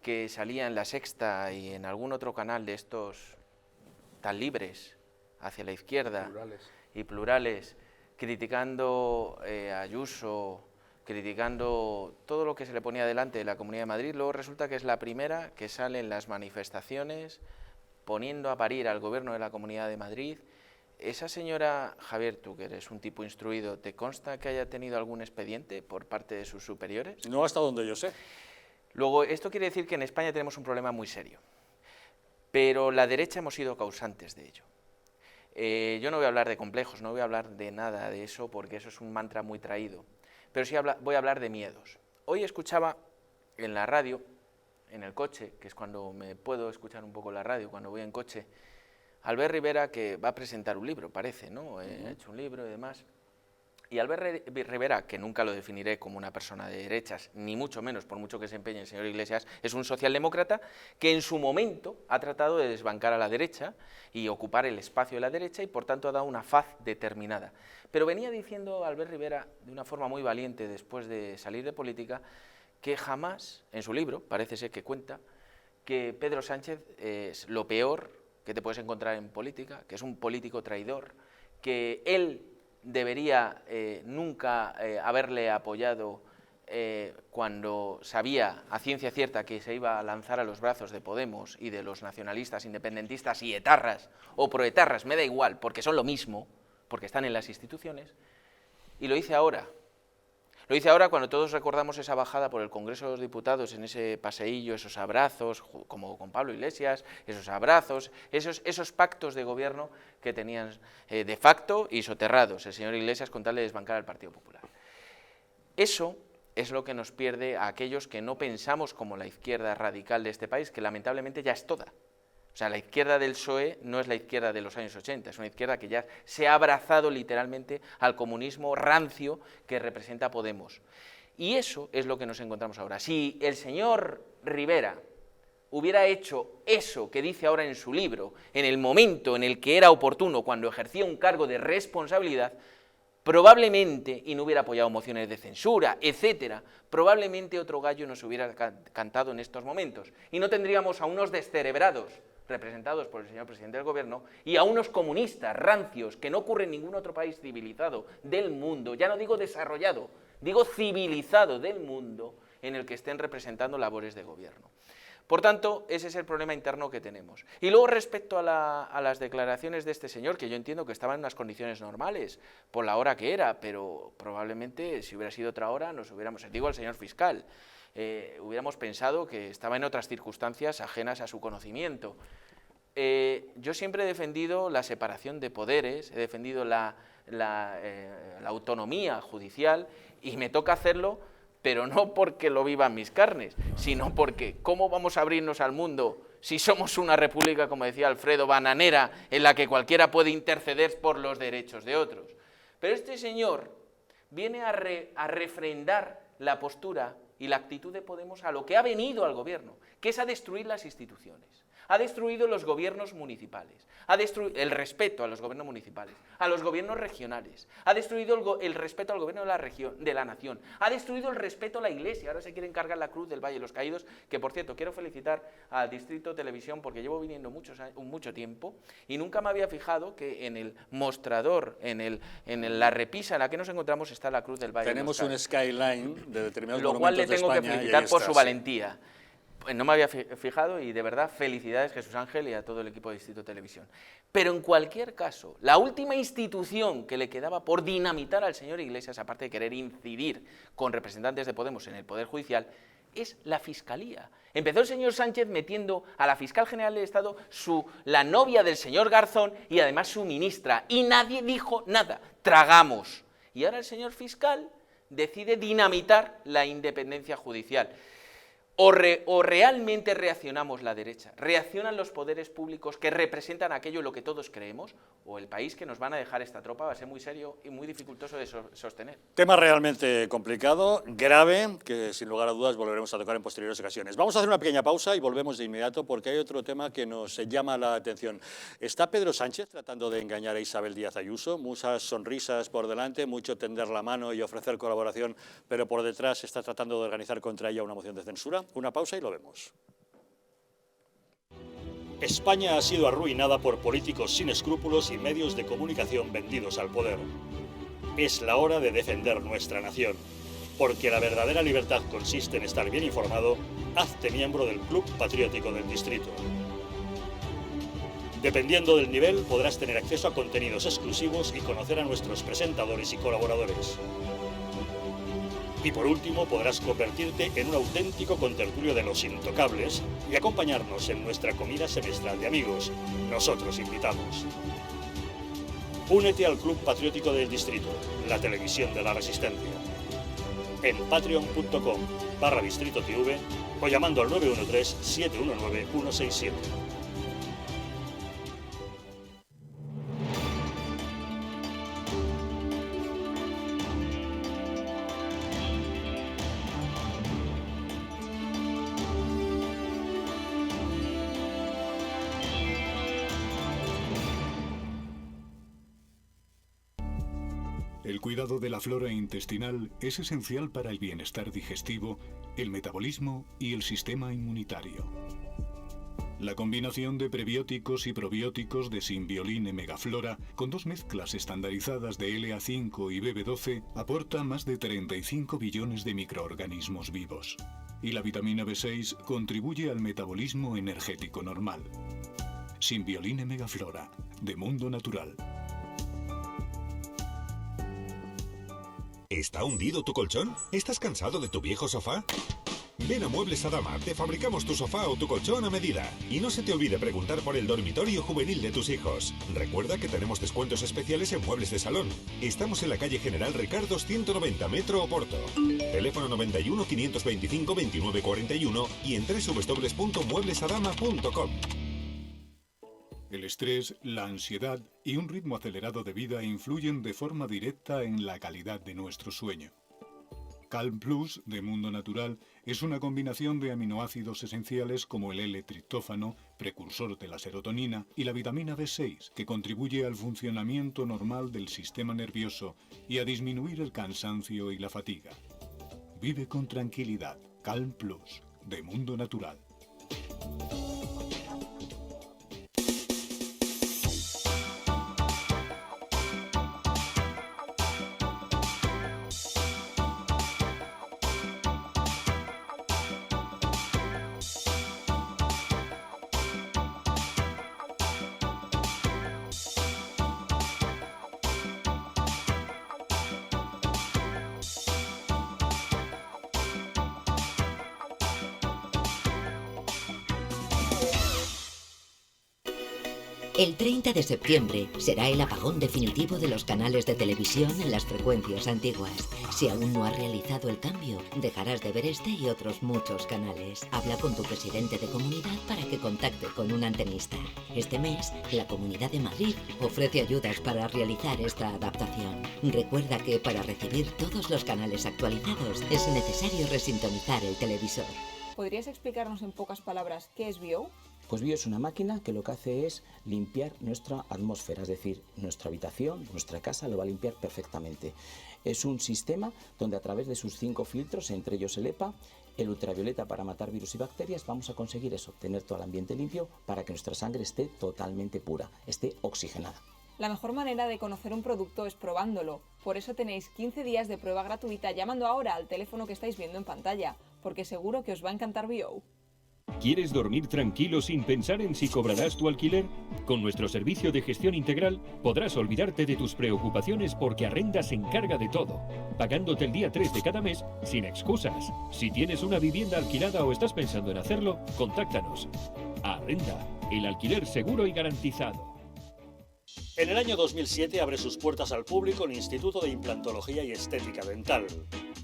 que salía en La Sexta y en algún otro canal de estos tan libres, hacia la izquierda y plurales, criticando a Ayuso, criticando todo lo que se le ponía delante de la Comunidad de Madrid. Luego resulta que es la primera que sale en las manifestaciones poniendo a parir al gobierno de la Comunidad de Madrid. Esa señora, Javier, tú que eres un tipo instruido, ¿te consta que haya tenido algún expediente por parte de sus superiores? No, hasta donde yo sé. Luego, esto quiere decir que en España tenemos un problema muy serio, pero la derecha hemos sido causantes de ello. Yo no voy a hablar de complejos, no voy a hablar de nada de eso, porque eso es un mantra muy traído, pero sí voy a hablar de miedos. Hoy escuchaba en la radio, en el coche, que es cuando me puedo escuchar un poco la radio, cuando voy en coche, Albert Rivera, que va a presentar un libro, parece, ¿no? Ha hecho un libro y demás. Y Albert Rivera, que nunca lo definiré como una persona de derechas, ni mucho menos, por mucho que se empeñe el señor Iglesias, es un socialdemócrata que en su momento ha tratado de desbancar a la derecha y ocupar el espacio de la derecha y por tanto ha dado una faz determinada. Pero venía diciendo Albert Rivera, de una forma muy valiente después de salir de política, que jamás, en su libro, parece ser que cuenta, que Pedro Sánchez es lo peor que te puedes encontrar en política, que es un político traidor, que él debería nunca haberle apoyado cuando sabía a ciencia cierta que se iba a lanzar a los brazos de Podemos y de los nacionalistas, independentistas y etarras, o proetarras, me da igual, porque son lo mismo, porque están en las instituciones, y lo dice ahora. Lo hice ahora cuando todos recordamos esa bajada por el Congreso de los Diputados, en ese paseillo, esos abrazos, como con Pablo Iglesias, esos abrazos, esos pactos de gobierno que tenían de facto y soterrados el señor Iglesias con tal de desbancar al Partido Popular. Eso es lo que nos pierde a aquellos que no pensamos como la izquierda radical de este país, que lamentablemente ya es toda. O sea, la izquierda del PSOE no es la izquierda de los años 80, es una izquierda que ya se ha abrazado literalmente al comunismo rancio que representa Podemos. Y eso es lo que nos encontramos ahora. Si el señor Rivera hubiera hecho eso que dice ahora en su libro, en el momento en el que era oportuno, cuando ejercía un cargo de responsabilidad, probablemente, y no hubiera apoyado mociones de censura, etcétera, probablemente otro gallo nos hubiera cantado en estos momentos. Y no tendríamos a unos descerebrados, representados por el señor presidente del gobierno, y a unos comunistas rancios, que no ocurre en ningún otro país civilizado del mundo, ya no digo desarrollado, digo civilizado del mundo, en el que estén representando labores de gobierno. Por tanto, ese es el problema interno que tenemos. Y luego, respecto a las declaraciones de este señor, que yo entiendo que estaba en unas condiciones normales, por la hora que era, pero probablemente, si hubiera sido otra hora, nos hubiéramos, digo al señor fiscal, hubiéramos pensado que estaba en otras circunstancias ajenas a su conocimiento. Yo siempre he defendido la separación de poderes, he defendido la autonomía judicial, y me toca hacerlo, pero no porque lo viva en mis carnes, sino porque ¿cómo vamos a abrirnos al mundo si somos una república, como decía Alfredo, bananera, en la que cualquiera puede interceder por los derechos de otros? Pero este señor viene a refrendar la postura y la actitud de Podemos a lo que ha venido al gobierno, que es a destruir las instituciones. Ha destruido los gobiernos municipales, ha destruido el respeto a los gobiernos municipales, a los gobiernos regionales, ha destruido el respeto al gobierno de la nación, ha destruido el respeto a la Iglesia. Ahora se quiere encargar la Cruz del Valle de los Caídos, que por cierto quiero felicitar al Distrito Televisión, porque llevo viniendo mucho tiempo y nunca me había fijado que en el mostrador, en la repisa en la que nos encontramos, está la Cruz del Valle de los Caídos. Tenemos un skyline de determinados monumentos, lo cual le tengo que felicitar por su sí. valentía. No me había fijado, y de verdad felicidades, Jesús Ángel, y a todo el equipo de Distrito Televisión. Pero en cualquier caso, la última institución que le quedaba por dinamitar al señor Iglesias, aparte de querer incidir con representantes de Podemos en el Poder Judicial, es la Fiscalía. Empezó el señor Sánchez metiendo a la Fiscal General del Estado, la novia del señor Garzón, y además su ministra, y nadie dijo nada, tragamos. Y ahora el señor fiscal decide dinamitar la independencia judicial. O realmente reaccionamos la derecha, reaccionan los poderes públicos que representan aquello en lo que todos creemos, o el país que nos van a dejar esta tropa va a ser muy serio y muy dificultoso de sostener. Tema realmente complicado, grave, que sin lugar a dudas volveremos a tocar en posteriores ocasiones. Vamos a hacer una pequeña pausa y volvemos de inmediato, porque hay otro tema que nos llama la atención. ¿Está Pedro Sánchez tratando de engañar a Isabel Díaz Ayuso? Muchas sonrisas por delante, mucho tender la mano y ofrecer colaboración, pero por detrás está tratando de organizar contra ella una moción de censura. Una pausa y lo vemos. España ha sido arruinada por políticos sin escrúpulos y medios de comunicación vendidos al poder. Es la hora de defender nuestra nación, porque la verdadera libertad consiste en estar bien informado. Hazte miembro del Club Patriótico del Distrito. Dependiendo del nivel, podrás tener acceso a contenidos exclusivos y conocer a nuestros presentadores y colaboradores. Y por último, podrás convertirte en un auténtico contertulio de los intocables y acompañarnos en nuestra comida semestral de amigos. Nosotros invitamos. Únete al Club Patriótico del Distrito, la televisión de la resistencia. En patreon.com/distritotv o llamando al 913-719-167. El cuidado de la flora intestinal es esencial para el bienestar digestivo, el metabolismo y el sistema inmunitario. La combinación de prebióticos y probióticos de Symbiolin Megaflora, con 2 mezclas estandarizadas de LA5 y BB12, aporta más de 35 billones de microorganismos vivos. Y la vitamina B6 contribuye al metabolismo energético normal. Symbiolin Megaflora, de Mundo Natural. ¿Está hundido tu colchón? ¿Estás cansado de tu viejo sofá? Ven a Muebles Adama, te fabricamos tu sofá o tu colchón a medida. Y no se te olvide preguntar por el dormitorio juvenil de tus hijos. Recuerda que tenemos descuentos especiales en muebles de salón. Estamos en la calle General Ricardos 190, Metro Oporto. Teléfono 91 525 2941 y en www.mueblesadama.com. El estrés, la ansiedad y un ritmo acelerado de vida influyen de forma directa en la calidad de nuestro sueño. Calm Plus, de Mundo Natural, es una combinación de aminoácidos esenciales como el L-triptófano, precursor de la serotonina, y la vitamina B6, que contribuye al funcionamiento normal del sistema nervioso y a disminuir el cansancio y la fatiga. Vive con tranquilidad. Calm Plus, de Mundo Natural. El 30 de septiembre será el apagón definitivo de los canales de televisión en las frecuencias antiguas. Si aún no has realizado el cambio, dejarás de ver este y otros muchos canales. Habla con tu presidente de comunidad para que contacte con un antenista. Este mes, la Comunidad de Madrid ofrece ayudas para realizar esta adaptación. Recuerda que para recibir todos los canales actualizados es necesario resintonizar el televisor. ¿Podrías explicarnos en pocas palabras qué es BIO? Pues BIO es una máquina que lo que hace es limpiar nuestra atmósfera, es decir, nuestra habitación, nuestra casa lo va a limpiar perfectamente. Es un sistema donde a través de sus 5 filtros, entre ellos el EPA, el ultravioleta para matar virus y bacterias, vamos a conseguir eso, tener todo el ambiente limpio para que nuestra sangre esté totalmente pura, esté oxigenada. La mejor manera de conocer un producto es probándolo. Por eso tenéis 15 días de prueba gratuita llamando ahora al teléfono que estáis viendo en pantalla, porque seguro que os va a encantar BIO. ¿Quieres dormir tranquilo sin pensar en si cobrarás tu alquiler? Con nuestro servicio de gestión integral podrás olvidarte de tus preocupaciones porque Arrenda se encarga de todo, pagándote el día 3 de cada mes sin excusas. Si tienes una vivienda alquilada o estás pensando en hacerlo, contáctanos. Arrenda, el alquiler seguro y garantizado. En el año 2007 abre sus puertas al público el Instituto de Implantología y Estética Dental,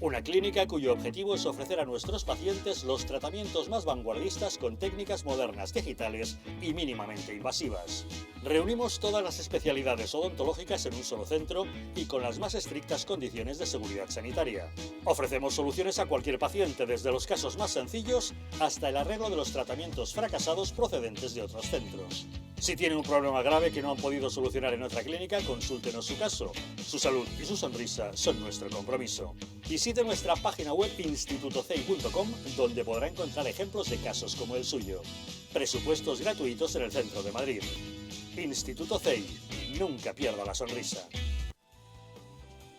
una clínica cuyo objetivo es ofrecer a nuestros pacientes los tratamientos más vanguardistas con técnicas modernas, digitales y mínimamente invasivas. Reunimos todas las especialidades odontológicas en un solo centro y con las más estrictas condiciones de seguridad sanitaria. Ofrecemos soluciones a cualquier paciente, desde los casos más sencillos hasta el arreglo de los tratamientos fracasados procedentes de otros centros. Si tiene un problema grave que no han podido solucionar en otra clínica, consúltenos su caso. Su salud y su sonrisa son nuestro compromiso. Visite nuestra página web institutocei.com, donde podrá encontrar ejemplos de casos como el suyo. Presupuestos gratuitos en el centro de Madrid. Instituto CEI. Nunca pierda la sonrisa.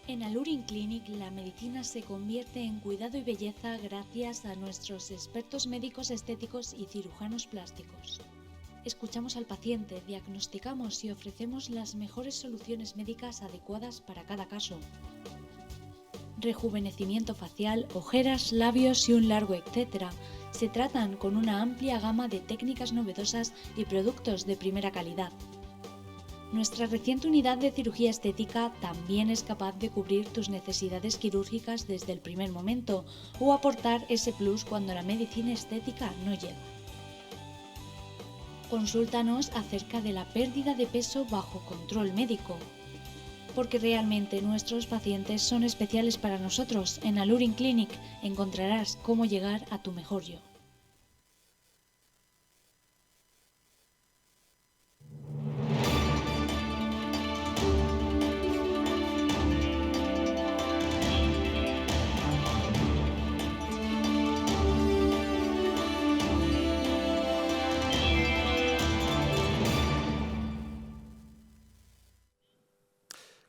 En Alurin Clinic la medicina se convierte en cuidado y belleza gracias a nuestros expertos médicos estéticos y cirujanos plásticos. Escuchamos al paciente, diagnosticamos y ofrecemos las mejores soluciones médicas adecuadas para cada caso. Rejuvenecimiento facial, ojeras, labios y un largo etcétera. Se tratan con una amplia gama de técnicas novedosas y productos de primera calidad. Nuestra reciente unidad de cirugía estética también es capaz de cubrir tus necesidades quirúrgicas desde el primer momento o aportar ese plus cuando la medicina estética no llega. Consúltanos acerca de la pérdida de peso bajo control médico, porque realmente nuestros pacientes son especiales para nosotros. En Alurin Clinic encontrarás cómo llegar a tu mejor yo.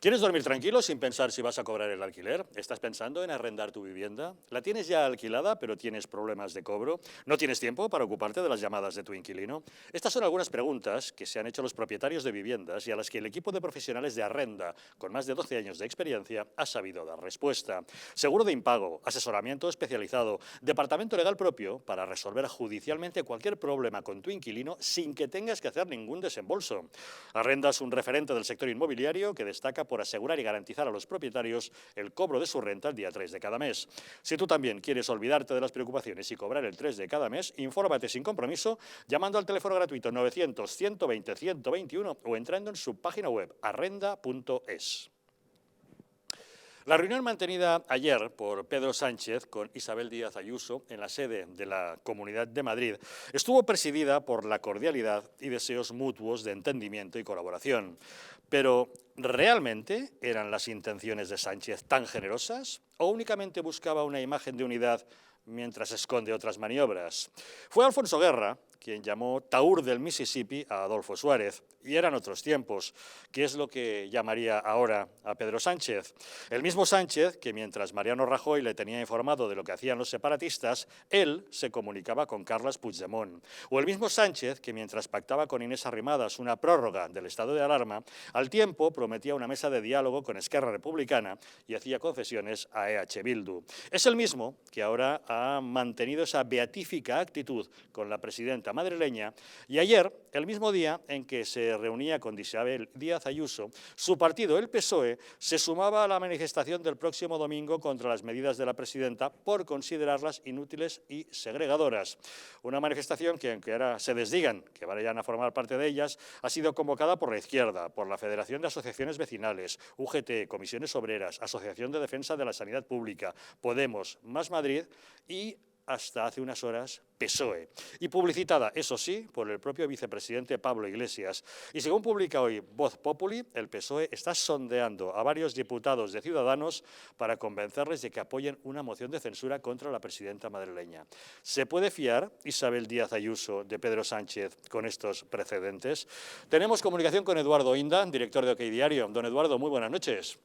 ¿Quieres dormir tranquilo sin pensar si vas a cobrar el alquiler? ¿Estás pensando en arrendar tu vivienda? ¿La tienes ya alquilada pero tienes problemas de cobro? ¿No tienes tiempo para ocuparte de las llamadas de tu inquilino? Estas son algunas preguntas que se han hecho los propietarios de viviendas y a las que el equipo de profesionales de Arrenda, con más de 12 años de experiencia, ha sabido dar respuesta. Seguro de impago, asesoramiento especializado, departamento legal propio para resolver judicialmente cualquier problema con tu inquilino sin que tengas que hacer ningún desembolso. Arrenda es un referente del sector inmobiliario que destaca por asegurar y garantizar a los propietarios el cobro de su renta el día 3 de cada mes. Si tú también quieres olvidarte de las preocupaciones y cobrar el 3 de cada mes, infórmate sin compromiso llamando al teléfono gratuito 900-120-121 o entrando en su página web arrenda.es. La reunión mantenida ayer por Pedro Sánchez con Isabel Díaz Ayuso en la sede de la Comunidad de Madrid estuvo presidida por la cordialidad y deseos mutuos de entendimiento y colaboración. Pero, ¿realmente eran las intenciones de Sánchez tan generosas o únicamente buscaba una imagen de unidad mientras esconde otras maniobras? Fue Alfonso Guerra quien llamó Taur del Mississippi a Adolfo Suárez, y eran otros tiempos. ¿Qué es lo que llamaría ahora a Pedro Sánchez? El mismo Sánchez que mientras Mariano Rajoy le tenía informado de lo que hacían los separatistas, él se comunicaba con Carles Puigdemont. O el mismo Sánchez que mientras pactaba con Inés Arrimadas una prórroga del estado de alarma, al tiempo prometía una mesa de diálogo con Esquerra Republicana y hacía concesiones a EH Bildu. Es el mismo que ahora ha mantenido esa beatífica actitud con la presidenta madrileña, y ayer, el mismo día en que se reunía con Isabel Díaz Ayuso, su partido, el PSOE, se sumaba a la manifestación del próximo domingo contra las medidas de la presidenta por considerarlas inútiles y segregadoras. Una manifestación que, aunque ahora se desdigan que vayan a formar parte de ellas, ha sido convocada por la izquierda, por la Federación de Asociaciones Vecinales, UGT, Comisiones Obreras, Asociación de Defensa de la Sanidad Pública, Podemos, Más Madrid y, hasta hace unas horas, PSOE, y publicitada, eso sí, por el propio vicepresidente Pablo Iglesias. Y según publica hoy Voz Populi, el PSOE está sondeando a varios diputados de Ciudadanos para convencerles de que apoyen una moción de censura contra la presidenta madrileña. ¿Se puede fiar Isabel Díaz Ayuso de Pedro Sánchez con estos precedentes? Tenemos comunicación con Eduardo Inda, director de OK Diario. Don Eduardo, muy buenas noches.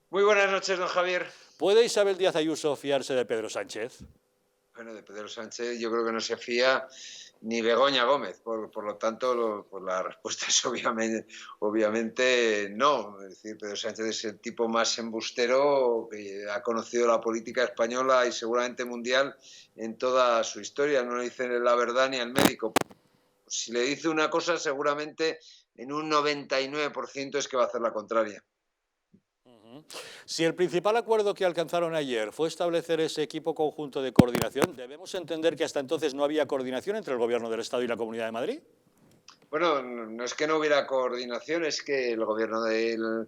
Muy buenas noches, don Javier. ¿Puede Isabel Díaz Ayuso fiarse de Pedro Sánchez? Bueno, de Pedro Sánchez yo creo que no se fía ni Begoña Gómez, por lo tanto la respuesta es obviamente no. Es decir, Pedro Sánchez es el tipo más embustero que ha conocido la política española y seguramente mundial en toda su historia. No le dice la verdad ni al médico. Si le dice una cosa, seguramente en un 99% es que va a hacer la contraria. Si el principal acuerdo que alcanzaron ayer fue establecer ese equipo conjunto de coordinación, ¿debemos entender que hasta entonces no había coordinación entre el Gobierno del Estado y la Comunidad de Madrid? Bueno, no es que no hubiera coordinación, es que el Gobierno de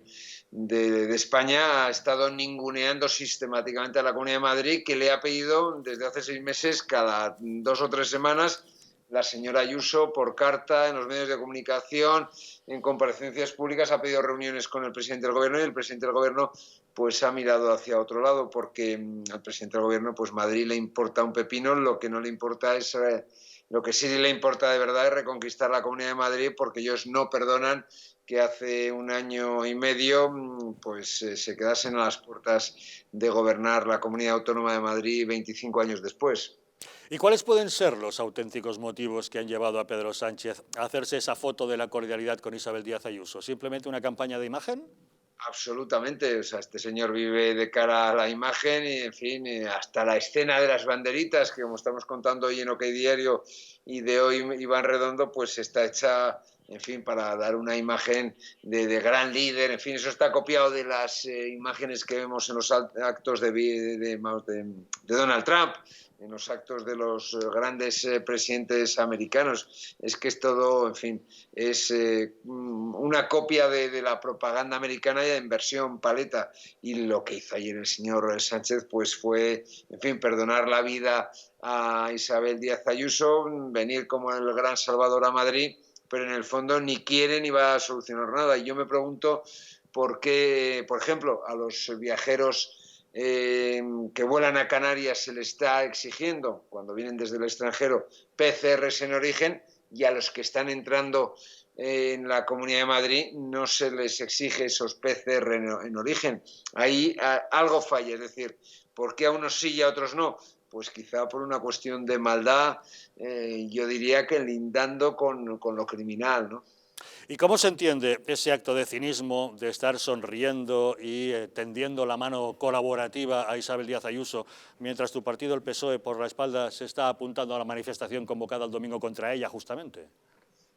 España ha estado ninguneando sistemáticamente a la Comunidad de Madrid, que le ha pedido desde hace 6 meses, cada 2 o 3 semanas, la señora Ayuso, por carta, en los medios de comunicación, en comparecencias públicas, ha pedido reuniones con el presidente del Gobierno, y el presidente del Gobierno pues ha mirado hacia otro lado, porque al presidente del Gobierno pues Madrid le importa un pepino. Lo que no le importa es, lo que sí le importa de verdad es reconquistar la Comunidad de Madrid, porque ellos no perdonan que hace 1 año y medio pues se quedasen a las puertas de gobernar la Comunidad Autónoma de Madrid 25 años después. ¿Y cuáles pueden ser los auténticos motivos que han llevado a Pedro Sánchez a hacerse esa foto de la cordialidad con Isabel Díaz Ayuso? ¿Simplemente una campaña de imagen? Absolutamente. O sea, este señor vive de cara a la imagen y, en fin, hasta la escena de las banderitas, que como estamos contando hoy en OK Diario y de hoy Iván Redondo, pues está hecha, en fin, para dar una imagen de gran líder. En fin, eso está copiado de las imágenes que vemos en los actos de Donald Trump, en los actos de los grandes presidentes americanos. Es que es todo, en fin, es una copia de la propaganda americana ya en versión paleta. Y lo que hizo ayer el señor Sánchez pues fue, en fin, perdonar la vida a Isabel Díaz Ayuso, venir como el gran salvador a Madrid, pero en el fondo ni quiere ni va a solucionar nada. Y yo me pregunto por qué, por ejemplo, a los viajeros que vuelan a Canarias se les está exigiendo, cuando vienen desde el extranjero, PCRs en origen, y a los que están entrando en la Comunidad de Madrid no se les exige esos PCR en origen. Ahí algo falla, es decir, ¿por qué a unos sí y a otros no? Pues quizá por una cuestión de maldad, yo diría que lindando con lo criminal, ¿no? ¿Y cómo se entiende ese acto de cinismo, de estar sonriendo y tendiendo la mano colaborativa a Isabel Díaz Ayuso, mientras tu partido, el PSOE, por la espalda se está apuntando a la manifestación convocada el domingo contra ella, justamente?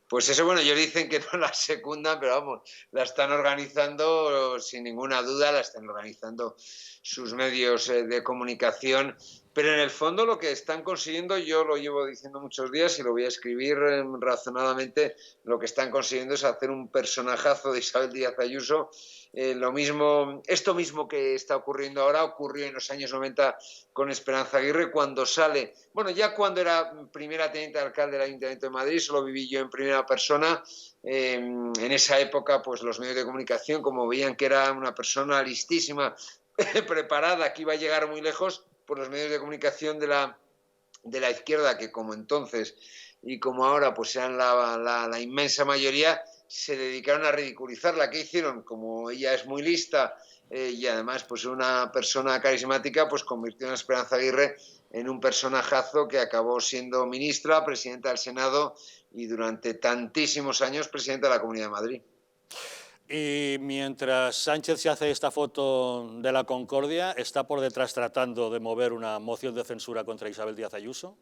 Pues eso, bueno, ellos dicen que no la secundan, pero vamos, la están organizando sin ninguna duda, la están organizando sus medios de comunicación, Pero en el fondo lo que están consiguiendo, yo lo llevo diciendo muchos días y lo voy a escribir razonadamente, lo que están consiguiendo es hacer un personajazo de Isabel Díaz Ayuso. Esto mismo que está ocurriendo ahora ocurrió en los años 90 con Esperanza Aguirre cuando sale, bueno, ya cuando era primera teniente de alcalde del Ayuntamiento de Madrid, eso lo viví yo en primera persona. En esa época, pues los medios de comunicación, como veían que era una persona listísima, preparada, que iba a llegar muy lejos, pues los medios de comunicación de la izquierda, que como entonces y como ahora pues eran la inmensa mayoría, se dedicaron a ridiculizarla. ¿Qué hicieron? Como ella es muy lista y además pues una persona carismática, pues convirtió a Esperanza Aguirre en un personajazo que acabó siendo ministra, presidenta del Senado y durante tantísimos años presidenta de la Comunidad de Madrid. Y mientras Sánchez se hace esta foto de la concordia, ¿está por detrás tratando de mover una moción de censura contra Isabel Díaz Ayuso?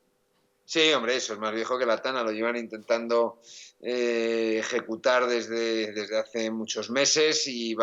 Sí, hombre, eso es más viejo que la tana, lo llevan intentando ejecutar desde hace muchos meses y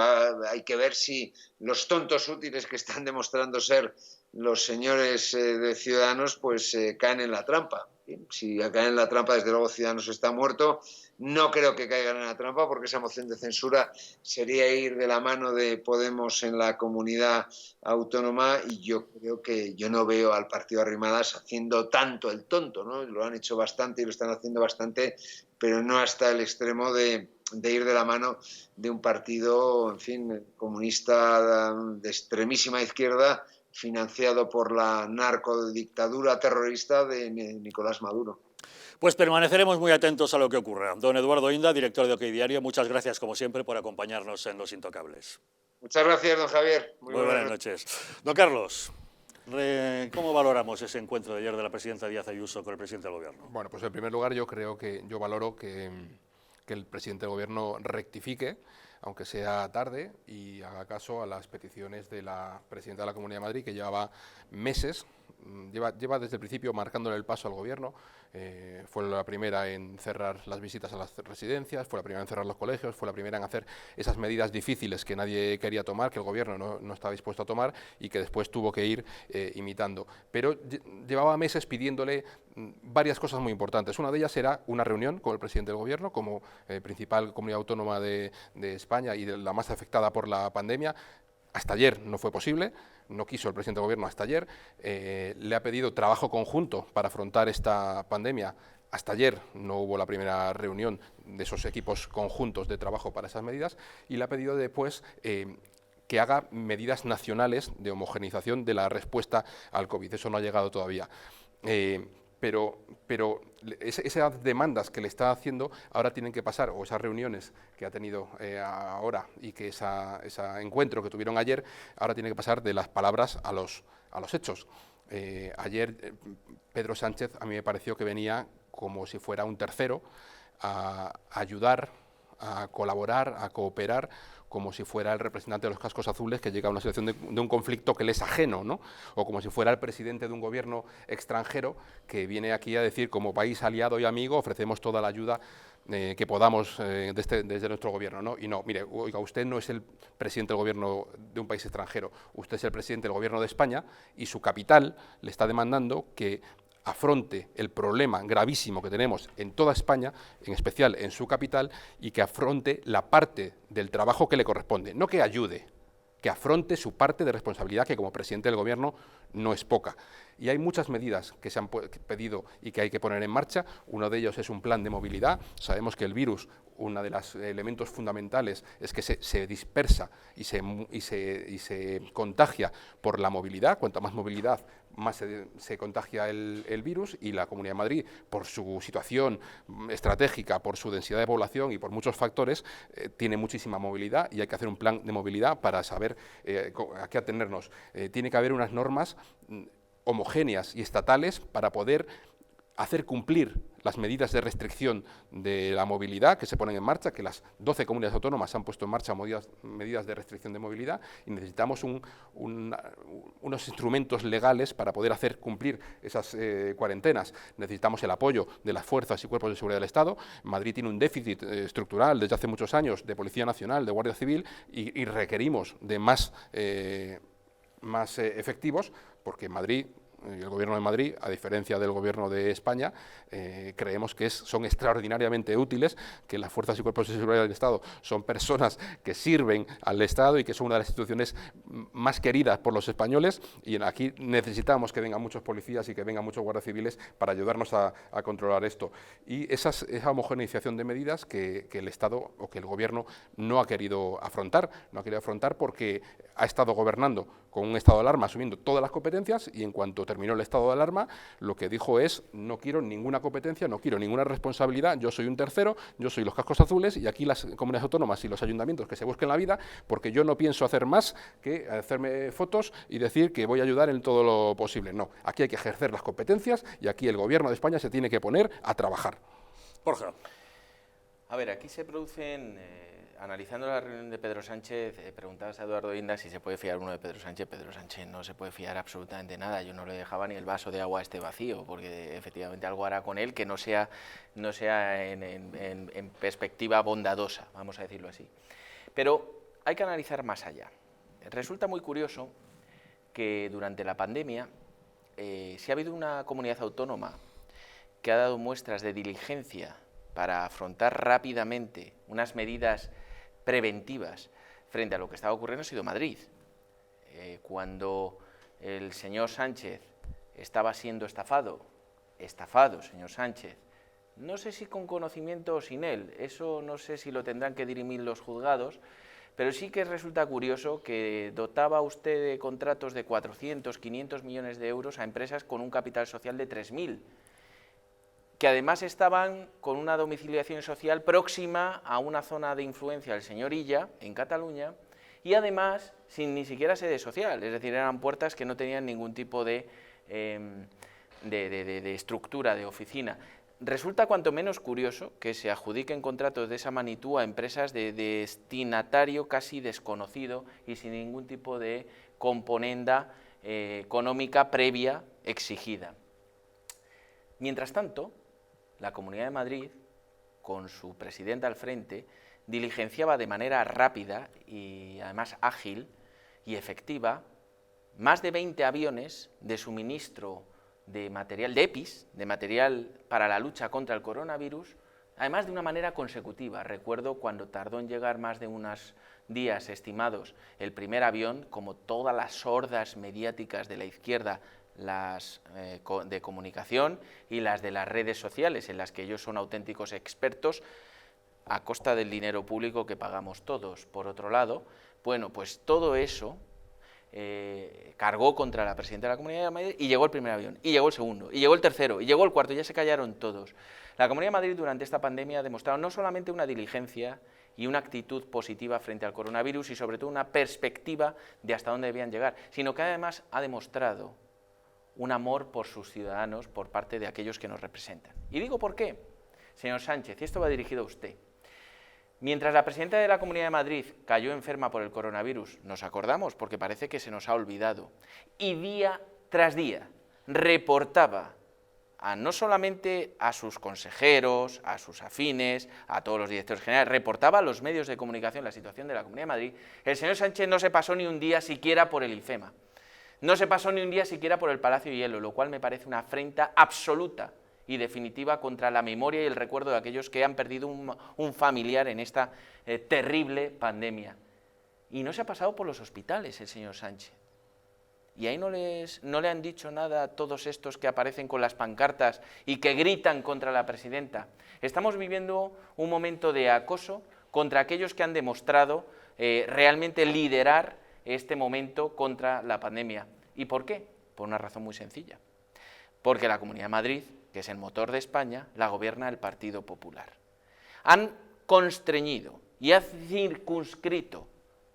hay que ver si los tontos útiles que están demostrando ser los señores de Ciudadanos pues caen en la trampa. Si caen en la trampa, desde luego Ciudadanos está muerto. No creo que caigan en la trampa porque esa moción de censura sería ir de la mano de Podemos en la comunidad autónoma y yo creo que yo no veo al partido Arrimadas haciendo tanto el tonto, ¿no? Lo han hecho bastante y lo están haciendo bastante, pero no hasta el extremo de ir de la mano de un partido, en fin, comunista de extremísima izquierda financiado por la narcodictadura terrorista de Nicolás Maduro. Pues permaneceremos muy atentos a lo que ocurra. Don Eduardo Inda, director de OK Diario, muchas gracias como siempre por acompañarnos en Los Intocables. Muchas gracias, don Javier. Muy buenas noches. Don Carlos, ¿cómo valoramos ese encuentro de ayer de la presidenta Díaz Ayuso con el presidente del Gobierno? Bueno, pues en primer lugar yo valoro que el presidente del Gobierno rectifique, aunque sea tarde, y haga caso a las peticiones de la presidenta de la Comunidad de Madrid, que llevaba meses, lleva desde el principio marcándole el paso al Gobierno. Fue la primera en cerrar las visitas a las residencias, fue la primera en cerrar los colegios, fue la primera en hacer esas medidas difíciles que nadie quería tomar, que el Gobierno no estaba dispuesto a tomar y que después tuvo que ir imitando. Pero llevaba meses pidiéndole varias cosas muy importantes. Una de ellas era una reunión con el presidente del Gobierno como principal comunidad autónoma de España y de la más afectada por la pandemia. Hasta ayer no fue posible, no quiso el presidente del Gobierno hasta ayer, le ha pedido trabajo conjunto para afrontar esta pandemia. Hasta ayer no hubo la primera reunión de esos equipos conjuntos de trabajo para esas medidas y le ha pedido después que haga medidas nacionales de homogeneización de la respuesta al COVID. Eso no ha llegado todavía. Pero esas demandas que le está haciendo ahora tienen que pasar, o esas reuniones que ha tenido ahora y que ese encuentro que tuvieron ayer, ahora tiene que pasar de las palabras a los hechos. Ayer Pedro Sánchez a mí me pareció que venía como si fuera un tercero a ayudar, a colaborar, a cooperar, como si fuera el representante de los cascos azules que llega a una situación de un conflicto que le es ajeno, ¿no? O como si fuera el presidente de un gobierno extranjero que viene aquí a decir, como país aliado y amigo, ofrecemos toda la ayuda que podamos desde nuestro gobierno, ¿no? Y no, mire, oiga, usted no es el presidente del gobierno de un país extranjero, usted es el presidente del gobierno de España y su capital le está demandando que afronte el problema gravísimo que tenemos en toda España, en especial en su capital, y que afronte la parte del trabajo que le corresponde, no que ayude, que afronte su parte de responsabilidad, que como presidente del Gobierno no es poca. Y hay muchas medidas que se han pedido y que hay que poner en marcha. Uno de ellos es un plan de movilidad. Sabemos que el virus, uno de los elementos fundamentales es que se dispersa y se contagia por la movilidad. Cuanta más movilidad, más se contagia el virus, y la Comunidad de Madrid, por su situación estratégica, por su densidad de población y por muchos factores, tiene muchísima movilidad y hay que hacer un plan de movilidad para saber a qué atenernos. Tiene que haber unas normas homogéneas y estatales para poder hacer cumplir las medidas de restricción de la movilidad que se ponen en marcha, que las 12 comunidades autónomas han puesto en marcha medidas de restricción de movilidad, y necesitamos unos instrumentos legales para poder hacer cumplir esas cuarentenas. Necesitamos el apoyo de las fuerzas y cuerpos de seguridad del Estado. Madrid tiene un déficit estructural desde hace muchos años de Policía Nacional, de Guardia Civil, y requerimos de más efectivos, porque Madrid el Gobierno de Madrid, a diferencia del Gobierno de España, creemos que son extraordinariamente útiles, que las fuerzas y cuerpos de seguridad del Estado son personas que sirven al Estado y que son una de las instituciones más queridas por los españoles, y aquí necesitamos que vengan muchos policías y que vengan muchos guardias civiles para ayudarnos a controlar esto. Y esa homogeneización de medidas que el Estado o que el Gobierno no ha querido afrontar. No ha querido afrontar porque ha estado gobernando con un estado de alarma, asumiendo todas las competencias, y en cuanto terminó el estado de alarma, lo que dijo es: no quiero ninguna competencia, no quiero ninguna responsabilidad, yo soy un tercero, yo soy los cascos azules, y aquí las comunidades autónomas y los ayuntamientos que se busquen la vida, porque yo no pienso hacer más que hacerme fotos y decir que voy a ayudar en todo lo posible. No, aquí hay que ejercer las competencias y aquí el Gobierno de España se tiene que poner a trabajar. Borja. A ver, aquí se producen... Analizando la reunión de Pedro Sánchez, preguntabas a Eduardo Inda si se puede fiar uno de Pedro Sánchez. Pedro Sánchez no se puede fiar absolutamente nada. Yo no le dejaba ni el vaso de agua vacío, porque efectivamente algo hará con él que no sea en perspectiva bondadosa, vamos a decirlo así. Pero hay que analizar más allá. Resulta muy curioso que durante la pandemia, si ha habido una comunidad autónoma que ha dado muestras de diligencia para afrontar rápidamente unas medidas preventivas frente a lo que estaba ocurriendo, ha sido Madrid. Cuando el señor Sánchez estaba siendo estafado, señor Sánchez, no sé si con conocimiento o sin él, eso no sé si lo tendrán que dirimir los juzgados, pero sí que resulta curioso que dotaba usted de contratos de 400, 500 millones de euros a empresas con un capital social de 3.000, que además estaban con una domiciliación social próxima a una zona de influencia del señor Illa, en Cataluña, y además sin ni siquiera sede social, es decir, eran puertas que no tenían ningún tipo de estructura, de oficina. Resulta cuanto menos curioso que se adjudiquen contratos de esa magnitud a empresas de destinatario casi desconocido y sin ningún tipo de componenda económica previa exigida. Mientras tanto, la Comunidad de Madrid, con su presidenta al frente, diligenciaba de manera rápida y además ágil y efectiva más de 20 aviones de suministro de material de EPIs, de material para la lucha contra el coronavirus, además de una manera consecutiva. Recuerdo cuando tardó en llegar más de unos días estimados el primer avión, como todas las hordas mediáticas de la izquierda, las de comunicación y las de las redes sociales, en las que ellos son auténticos expertos a costa del dinero público que pagamos todos. Por otro lado, bueno, pues todo eso cargó contra la presidenta de la Comunidad de Madrid y llegó el primer avión, y llegó el segundo, y llegó el tercero, y llegó el cuarto, y ya se callaron todos. La Comunidad de Madrid durante esta pandemia ha demostrado no solamente una diligencia y una actitud positiva frente al coronavirus y sobre todo una perspectiva de hasta dónde debían llegar, sino que además ha demostrado un amor por sus ciudadanos por parte de aquellos que nos representan. Y digo por qué, señor Sánchez, y esto va dirigido a usted. Mientras la presidenta de la Comunidad de Madrid cayó enferma por el coronavirus, nos acordamos porque parece que se nos ha olvidado, y día tras día reportaba no solamente a sus consejeros, a sus afines, a todos los directores generales, reportaba a los medios de comunicación la situación de la Comunidad de Madrid, el señor Sánchez no se pasó ni un día siquiera por el IFEMA. No se pasó ni un día siquiera por el Palacio de Hielo, lo cual me parece una afrenta absoluta y definitiva contra la memoria y el recuerdo de aquellos que han perdido un familiar en esta terrible pandemia. Y no se ha pasado por los hospitales el señor Sánchez. Y ahí no le han dicho nada a todos estos que aparecen con las pancartas y que gritan contra la presidenta. Estamos viviendo un momento de acoso contra aquellos que han demostrado realmente liderar este momento contra la pandemia. ¿Y por qué? Por una razón muy sencilla. Porque la Comunidad de Madrid, que es el motor de España, la gobierna el Partido Popular. Han constreñido y han circunscrito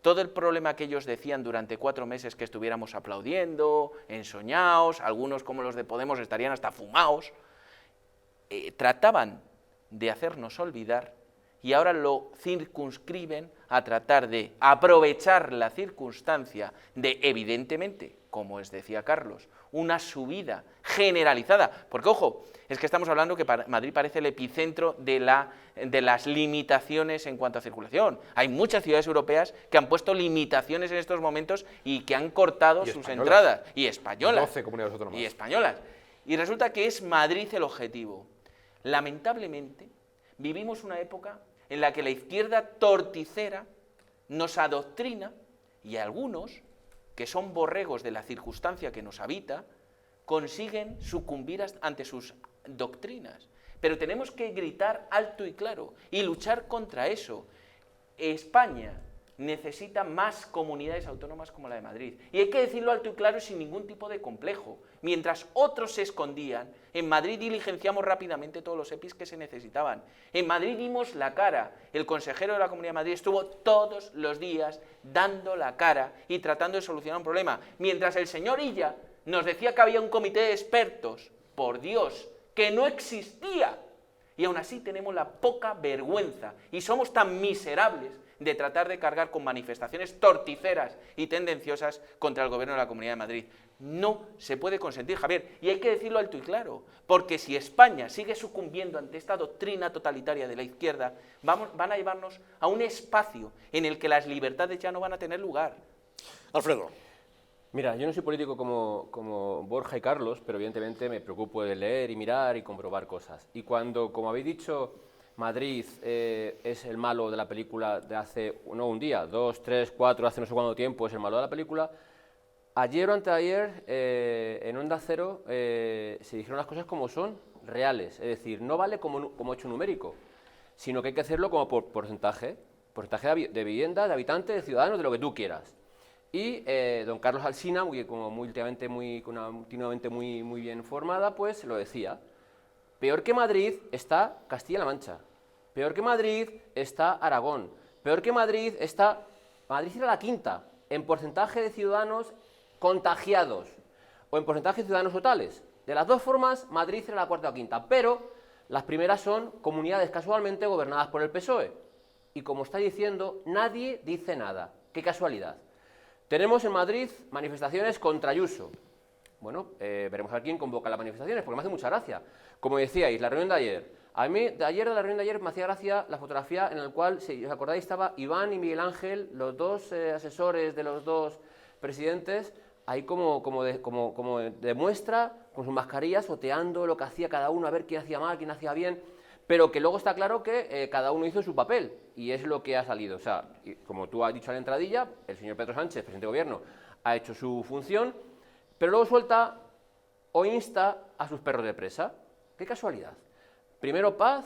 todo el problema que ellos decían durante 4 meses que estuviéramos aplaudiendo, ensoñados, algunos como los de Podemos estarían hasta fumados, trataban de hacernos olvidar y ahora lo circunscriben a tratar de aprovechar la circunstancia de, evidentemente, como os decía Carlos, una subida generalizada, porque ojo, es que estamos hablando que Madrid parece el epicentro de las limitaciones en cuanto a circulación. Hay muchas ciudades europeas que han puesto limitaciones en estos momentos y que han cortado sus entradas. Y españolas. 12 comunidades autónomas. Y españolas. Y resulta que es Madrid el objetivo. Lamentablemente, vivimos una época en la que la izquierda torticera nos adoctrina y algunos, que son borregos de la circunstancia que nos habita, consiguen sucumbir ante sus doctrinas. Pero tenemos que gritar alto y claro y luchar contra eso. España necesita más comunidades autónomas como la de Madrid. Y hay que decirlo alto y claro sin ningún tipo de complejo. Mientras otros se escondían, en Madrid diligenciamos rápidamente todos los EPIs que se necesitaban. En Madrid dimos la cara. El consejero de la Comunidad de Madrid estuvo todos los días dando la cara y tratando de solucionar un problema. Mientras el señor Illa nos decía que había un comité de expertos, por Dios, que no existía. Y aún así tenemos la poca vergüenza y somos tan miserables de tratar de cargar con manifestaciones torticeras y tendenciosas contra el gobierno de la Comunidad de Madrid. No se puede consentir, Javier, y hay que decirlo alto y claro, porque si España sigue sucumbiendo ante esta doctrina totalitaria de la izquierda, van a llevarnos a un espacio en el que las libertades ya no van a tener lugar. Alfredo. Mira, yo no soy político como Borja y Carlos, pero evidentemente me preocupo de leer y mirar y comprobar cosas. Y cuando, como habéis dicho, Madrid es el malo de la película de hace, no un día, 2, 3, 4, hace no sé cuánto tiempo es el malo de la película, ayer o anteayer en Onda Cero se dijeron las cosas como son, reales. Es decir, no vale como hecho numérico, sino que hay que hacerlo como por porcentaje de vivienda, de habitantes, de ciudadanos, de lo que tú quieras. Y don Carlos Alsina, últimamente muy bien formada, pues lo decía. Peor que Madrid está Castilla-La Mancha. Peor que Madrid está Aragón. Peor que Madrid está... Madrid era la quinta en porcentaje de ciudadanos contagiados o en porcentaje de ciudadanos totales. De las dos formas, Madrid era la cuarta o quinta. Pero las primeras son comunidades casualmente gobernadas por el PSOE. Y como está diciendo, nadie dice nada. ¡Qué casualidad! Tenemos en Madrid manifestaciones contra Ayuso. Bueno, veremos a quién convoca las manifestaciones, porque me hace mucha gracia. Como decíais, la reunión de ayer. A mí, de la reunión de ayer, me hacía gracia la fotografía en la cual, si os acordáis, estaba Iván y Miguel Ángel, los dos asesores de los dos presidentes, ahí como de muestra, con sus mascarillas, oteando lo que hacía cada uno, a ver quién hacía mal, quién hacía bien, pero que luego está claro que cada uno hizo su papel, y es lo que ha salido. O sea, como tú has dicho a la entradilla, el señor Pedro Sánchez, presidente de Gobierno, ha hecho su función, pero luego suelta o insta a sus perros de presa. ¡Qué casualidad! Primero paz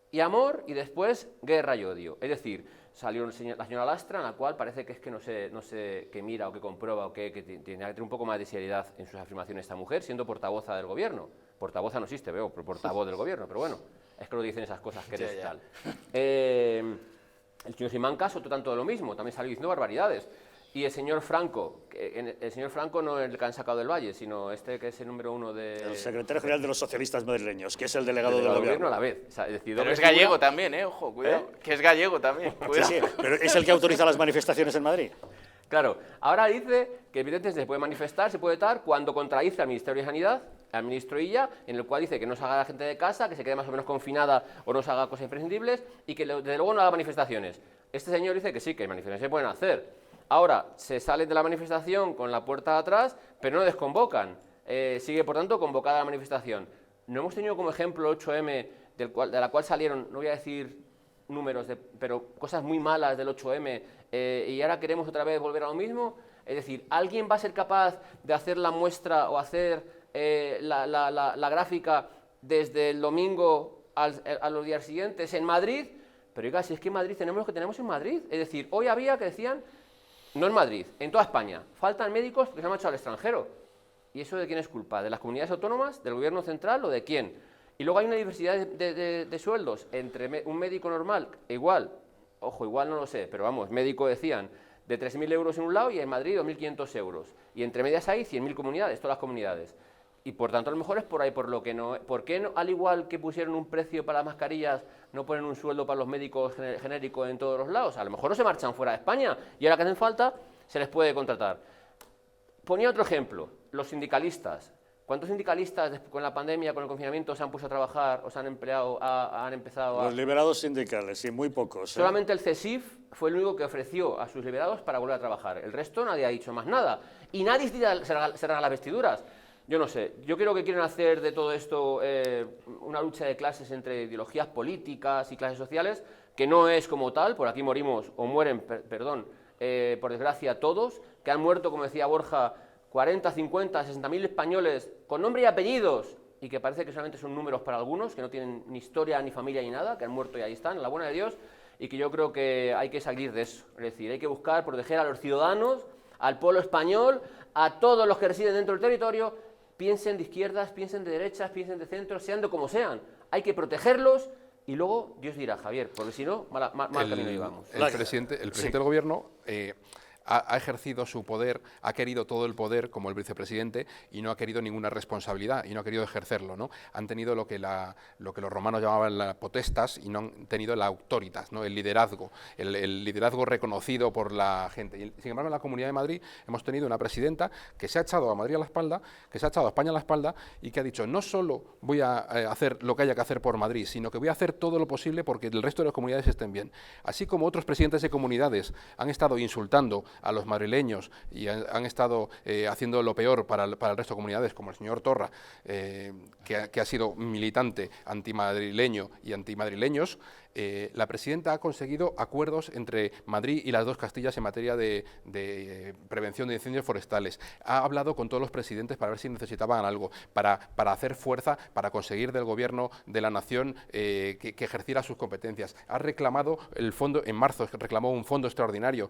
y amor y después guerra y odio. Es decir, salió la señora Lastra, en la cual parece que es que no sé qué mira o qué comprueba o que tiene que tener un poco más de seriedad en sus afirmaciones esta mujer, siendo portavoza del Gobierno. Portavoza no existe, veo, pero portavoz del Gobierno, pero bueno, es que lo dicen esas cosas que eres tal. El señor Simancas, otro tanto de lo mismo, también salió diciendo barbaridades. Y el señor Franco, el señor Franco no el que han sacado del Valle, sino este que es el número uno de... El secretario general de los socialistas madrileños, que es el delegado del gobierno a la vez. O sea, pero es gallego también, ojo, cuidado, que es gallego también. Sí, sí, pero es el que autoriza las manifestaciones en Madrid. Claro, ahora dice que evidentemente se puede manifestar, se puede estar cuando contradice al Ministerio de Sanidad, al ministro Illa, en el cual dice que no se haga la gente de casa, que se quede más o menos confinada o no se haga cosas imprescindibles y que desde luego no haga manifestaciones. Este señor dice que sí, que manifestaciones se pueden hacer. Ahora, se salen de la manifestación con la puerta de atrás, pero no desconvocan. Sigue, por tanto, convocada la manifestación. No hemos tenido como ejemplo el 8M, de la cual salieron, no voy a decir números, pero cosas muy malas del 8M, y ahora queremos otra vez volver a lo mismo. Es decir, ¿alguien va a ser capaz de hacer la muestra o hacer la gráfica desde el domingo a los días siguientes en Madrid? Pero oiga, si es que en Madrid tenemos lo que tenemos en Madrid. Es decir, hoy había que decían... No en Madrid, en toda España. Faltan médicos porque se han marchado al extranjero. ¿Y eso de quién es culpa? ¿De las comunidades autónomas? ¿Del gobierno central o de quién? Y luego hay una diversidad de sueldos entre un médico normal, igual, ojo, igual no lo sé, pero vamos, médico decían, de 3.000 euros en un lado y en Madrid 2.500 euros. Y entre medias hay 100.000 comunidades, todas las comunidades. Y por tanto a lo mejor es por ahí por lo que no... ¿Por qué no, al igual que pusieron un precio para las mascarillas, no ponen un sueldo para los médicos genéricos en todos los lados? A lo mejor no se marchan fuera de España y ahora que hacen falta se les puede contratar. Ponía otro ejemplo, los sindicalistas. ¿Cuántos sindicalistas con la pandemia, con el confinamiento, se han puesto a trabajar o se han empleado, han empezado a...? Los liberados sindicales, sí, muy pocos. Solamente el CESIF fue el único que ofreció a sus liberados para volver a trabajar. El resto nadie ha dicho más nada. Y nadie se rasga las vestiduras. Yo no sé, yo creo que quieren hacer de todo esto una lucha de clases entre ideologías políticas y clases sociales, que no es como tal. Por aquí morimos, o mueren, perdón, por desgracia todos, que han muerto, como decía Borja, 40, 50, 60.000 españoles con nombre y apellidos, y que parece que solamente son números para algunos, que no tienen ni historia, ni familia, ni nada, que han muerto y ahí están, en la buena de Dios, y que yo creo que hay que salir de eso. Es decir, hay que buscar proteger a los ciudadanos, al pueblo español, a todos los que residen dentro del territorio, piensen de izquierdas, piensen de derechas, piensen de centro, sean de como sean. Hay que protegerlos y luego Dios dirá, Javier, porque si no, mal camino llevamos. El presidente del Gobierno ha ejercido su poder, ha querido todo el poder como el vicepresidente y no ha querido ninguna responsabilidad y no ha querido ejercerlo, ¿no? Han tenido lo que los romanos llamaban la potestas y no han tenido la autoritas, ¿no? El liderazgo reconocido por la gente. Y, sin embargo, en la Comunidad de Madrid hemos tenido una presidenta que se ha echado a Madrid a la espalda, que se ha echado a España a la espalda y que ha dicho, no solo voy a hacer lo que haya que hacer por Madrid, sino que voy a hacer todo lo posible porque el resto de las comunidades estén bien. Así como otros presidentes de comunidades han estado insultando a los madrileños y han estado haciendo lo peor para el resto de comunidades, como el señor Torra, que ha sido militante antimadrileño y antimadrileños, la presidenta ha conseguido acuerdos entre Madrid y las dos Castillas en materia de prevención de incendios forestales. Ha hablado con todos los presidentes para ver si necesitaban algo, para hacer fuerza, para conseguir del gobierno de la nación que ejerciera sus competencias. Ha reclamado el fondo, en marzo reclamó un fondo extraordinario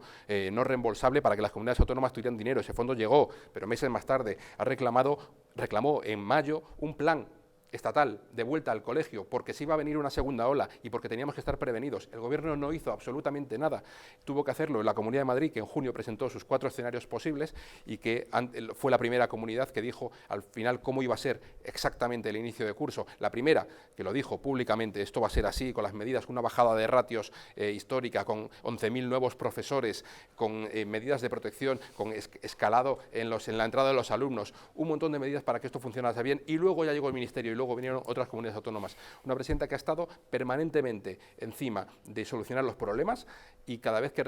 no reembolsable para que las comunidades autónomas tuvieran dinero. Ese fondo llegó, pero meses más tarde. Reclamó en mayo un plan estatal de vuelta al colegio porque se iba a venir una segunda ola y porque teníamos que estar prevenidos. El gobierno no hizo absolutamente nada. Tuvo que hacerlo en la Comunidad de Madrid, que en junio presentó sus 4 escenarios posibles y que fue la primera comunidad que dijo al final cómo iba a ser exactamente el inicio de curso. La primera, que lo dijo públicamente, esto va a ser así, con las medidas, con una bajada de ratios histórica, con 11.000 nuevos profesores, con medidas de protección, con escalado en la entrada de los alumnos, un montón de medidas para que esto funcionase bien, y luego ya llegó el Ministerio y luego vinieron otras comunidades autónomas. Una presidenta que ha estado permanentemente encima de solucionar los problemas y cada vez que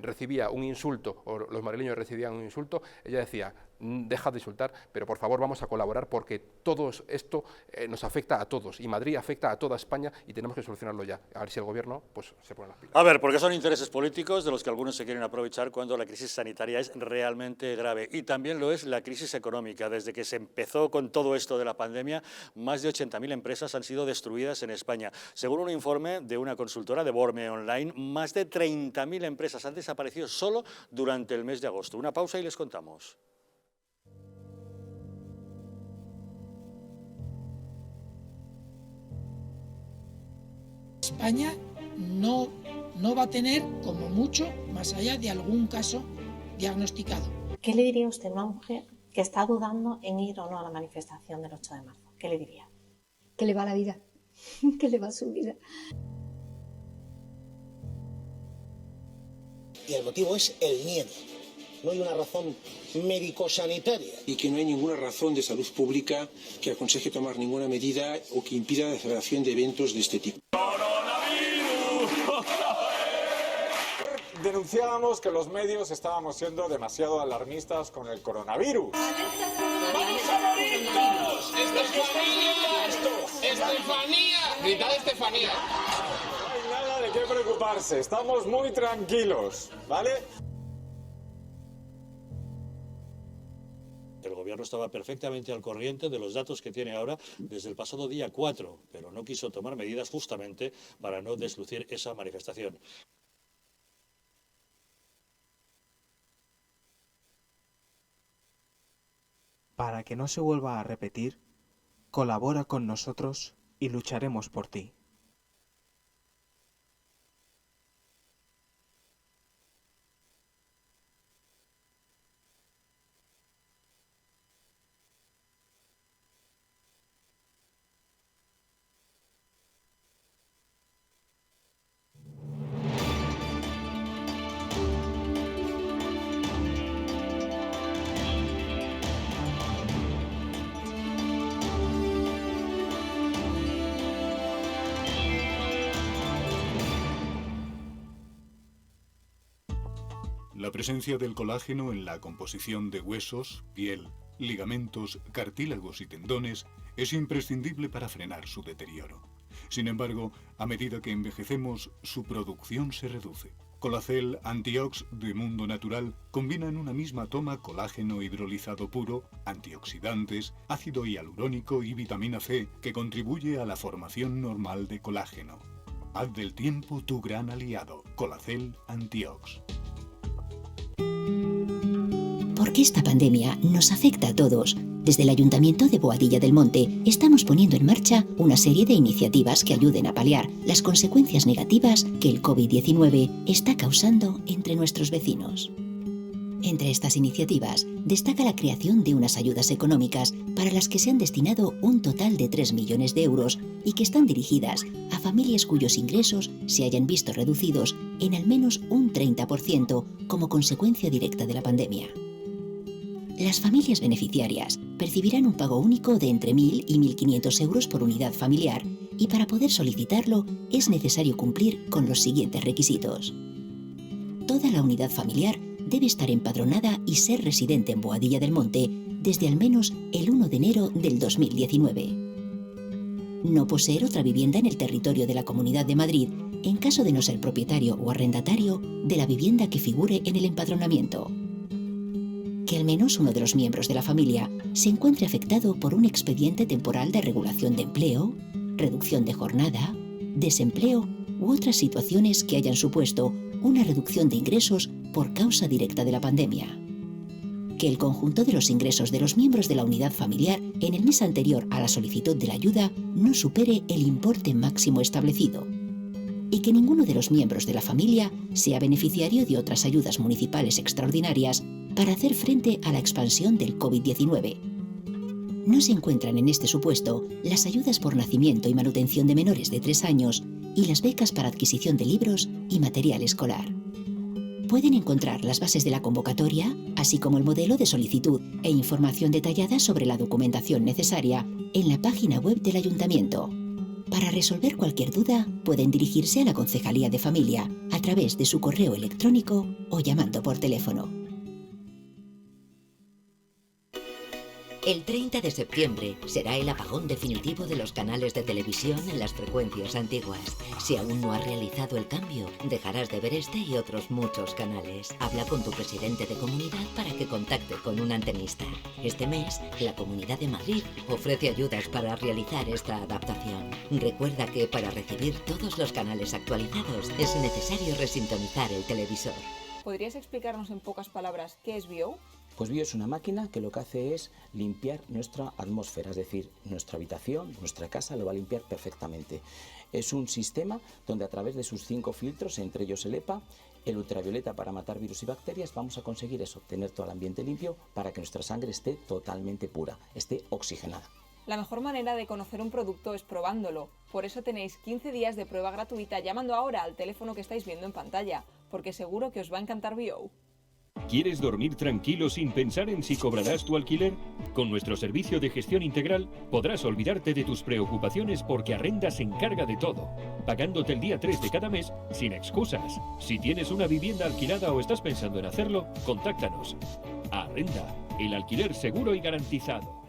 recibía un insulto, o los madrileños recibían un insulto, ella decía, deja de insultar, pero por favor vamos a colaborar porque todo esto nos afecta a todos y Madrid afecta a toda España y tenemos que solucionarlo ya. A ver si el gobierno pues se pone las pilas. A ver, porque son intereses políticos de los que algunos se quieren aprovechar cuando la crisis sanitaria es realmente grave, y también lo es la crisis económica. Desde que se empezó con todo esto de la pandemia, más de 80.000 empresas han sido destruidas en España. Según un informe de una consultora de Borme Online, más de 30.000 empresas han desaparecido solo durante el mes de agosto. Una pausa y les contamos. España no va a tener, como mucho, más allá de algún caso diagnosticado. ¿Qué le diría usted a una mujer que está dudando en ir o no a la manifestación del 8 de marzo? ¿Qué le diría? Que le va la vida, que le va su vida. Y el motivo es el miedo. No hay una razón médico-sanitaria. Y que no hay ninguna razón de salud pública que aconseje tomar ninguna medida o que impida la celebración de eventos de este tipo. Denunciábamos que los medios estábamos siendo demasiado alarmistas con el coronavirus. ¡Vamos a morir todos! ¡Estefanía! ¡Gritad Estefanía! No hay nada de qué preocuparse, estamos muy tranquilos, ¿vale? El gobierno estaba perfectamente al corriente de los datos que tiene ahora desde el pasado día 4, pero no quiso tomar medidas justamente para no deslucir esa manifestación. Para que no se vuelva a repetir, colabora con nosotros y lucharemos por ti. La presencia del colágeno en la composición de huesos, piel, ligamentos, cartílagos y tendones es imprescindible para frenar su deterioro. Sin embargo, a medida que envejecemos, su producción se reduce. Colacel Antiox de Mundo Natural combina en una misma toma colágeno hidrolizado puro, antioxidantes, ácido hialurónico y vitamina C que contribuye a la formación normal de colágeno. Haz del tiempo tu gran aliado. Colacel Antiox. Porque esta pandemia nos afecta a todos. Desde el Ayuntamiento de Boadilla del Monte estamos poniendo en marcha una serie de iniciativas que ayuden a paliar las consecuencias negativas que el COVID-19 está causando entre nuestros vecinos. Entre estas iniciativas destaca la creación de unas ayudas económicas para las que se han destinado un total de 3 millones de euros y que están dirigidas a familias cuyos ingresos se hayan visto reducidos en al menos un 30% como consecuencia directa de la pandemia. Las familias beneficiarias percibirán un pago único de entre 1.000 y 1.500 euros por unidad familiar y para poder solicitarlo es necesario cumplir con los siguientes requisitos. Toda la unidad familiar debe estar empadronada y ser residente en Boadilla del Monte desde al menos el 1 de enero del 2019. No poseer otra vivienda en el territorio de la Comunidad de Madrid en caso de no ser propietario o arrendatario de la vivienda que figure en el empadronamiento. Que al menos uno de los miembros de la familia se encuentre afectado por un expediente temporal de regulación de empleo, reducción de jornada, desempleo u otras situaciones que hayan supuesto una reducción de ingresos por causa directa de la pandemia. Que el conjunto de los ingresos de los miembros de la unidad familiar en el mes anterior a la solicitud de la ayuda no supere el importe máximo establecido. Y que ninguno de los miembros de la familia sea beneficiario de otras ayudas municipales extraordinarias para hacer frente a la expansión del COVID-19. No se encuentran en este supuesto las ayudas por nacimiento y manutención de menores de 3 años y las becas para adquisición de libros y material escolar. Pueden encontrar las bases de la convocatoria, así como el modelo de solicitud e información detallada sobre la documentación necesaria en la página web del Ayuntamiento. Para resolver cualquier duda, pueden dirigirse a la Concejalía de Familia a través de su correo electrónico o llamando por teléfono. El 30 de septiembre será el apagón definitivo de los canales de televisión en las frecuencias antiguas. Si aún no has realizado el cambio, dejarás de ver este y otros muchos canales. Habla con tu presidente de comunidad para que contacte con un antenista. Este mes, la Comunidad de Madrid ofrece ayudas para realizar esta adaptación. Recuerda que para recibir todos los canales actualizados es necesario resintonizar el televisor. ¿Podrías explicarnos en pocas palabras qué es BIOU? Pues BIOU es una máquina que lo que hace es limpiar nuestra atmósfera, es decir, nuestra habitación, nuestra casa lo va a limpiar perfectamente. Es un sistema donde a través de sus 5 filtros, entre ellos el EPA, el ultravioleta para matar virus y bacterias, vamos a conseguir eso, tener todo el ambiente limpio para que nuestra sangre esté totalmente pura, esté oxigenada. La mejor manera de conocer un producto es probándolo. Por eso tenéis 15 días de prueba gratuita llamando ahora al teléfono que estáis viendo en pantalla, porque seguro que os va a encantar BIOU. ¿Quieres dormir tranquilo sin pensar en si cobrarás tu alquiler? Con nuestro servicio de gestión integral podrás olvidarte de tus preocupaciones porque Arrenda se encarga de todo, pagándote el día 3 de cada mes sin excusas. Si tienes una vivienda alquilada o estás pensando en hacerlo, contáctanos. Arrenda, el alquiler seguro y garantizado.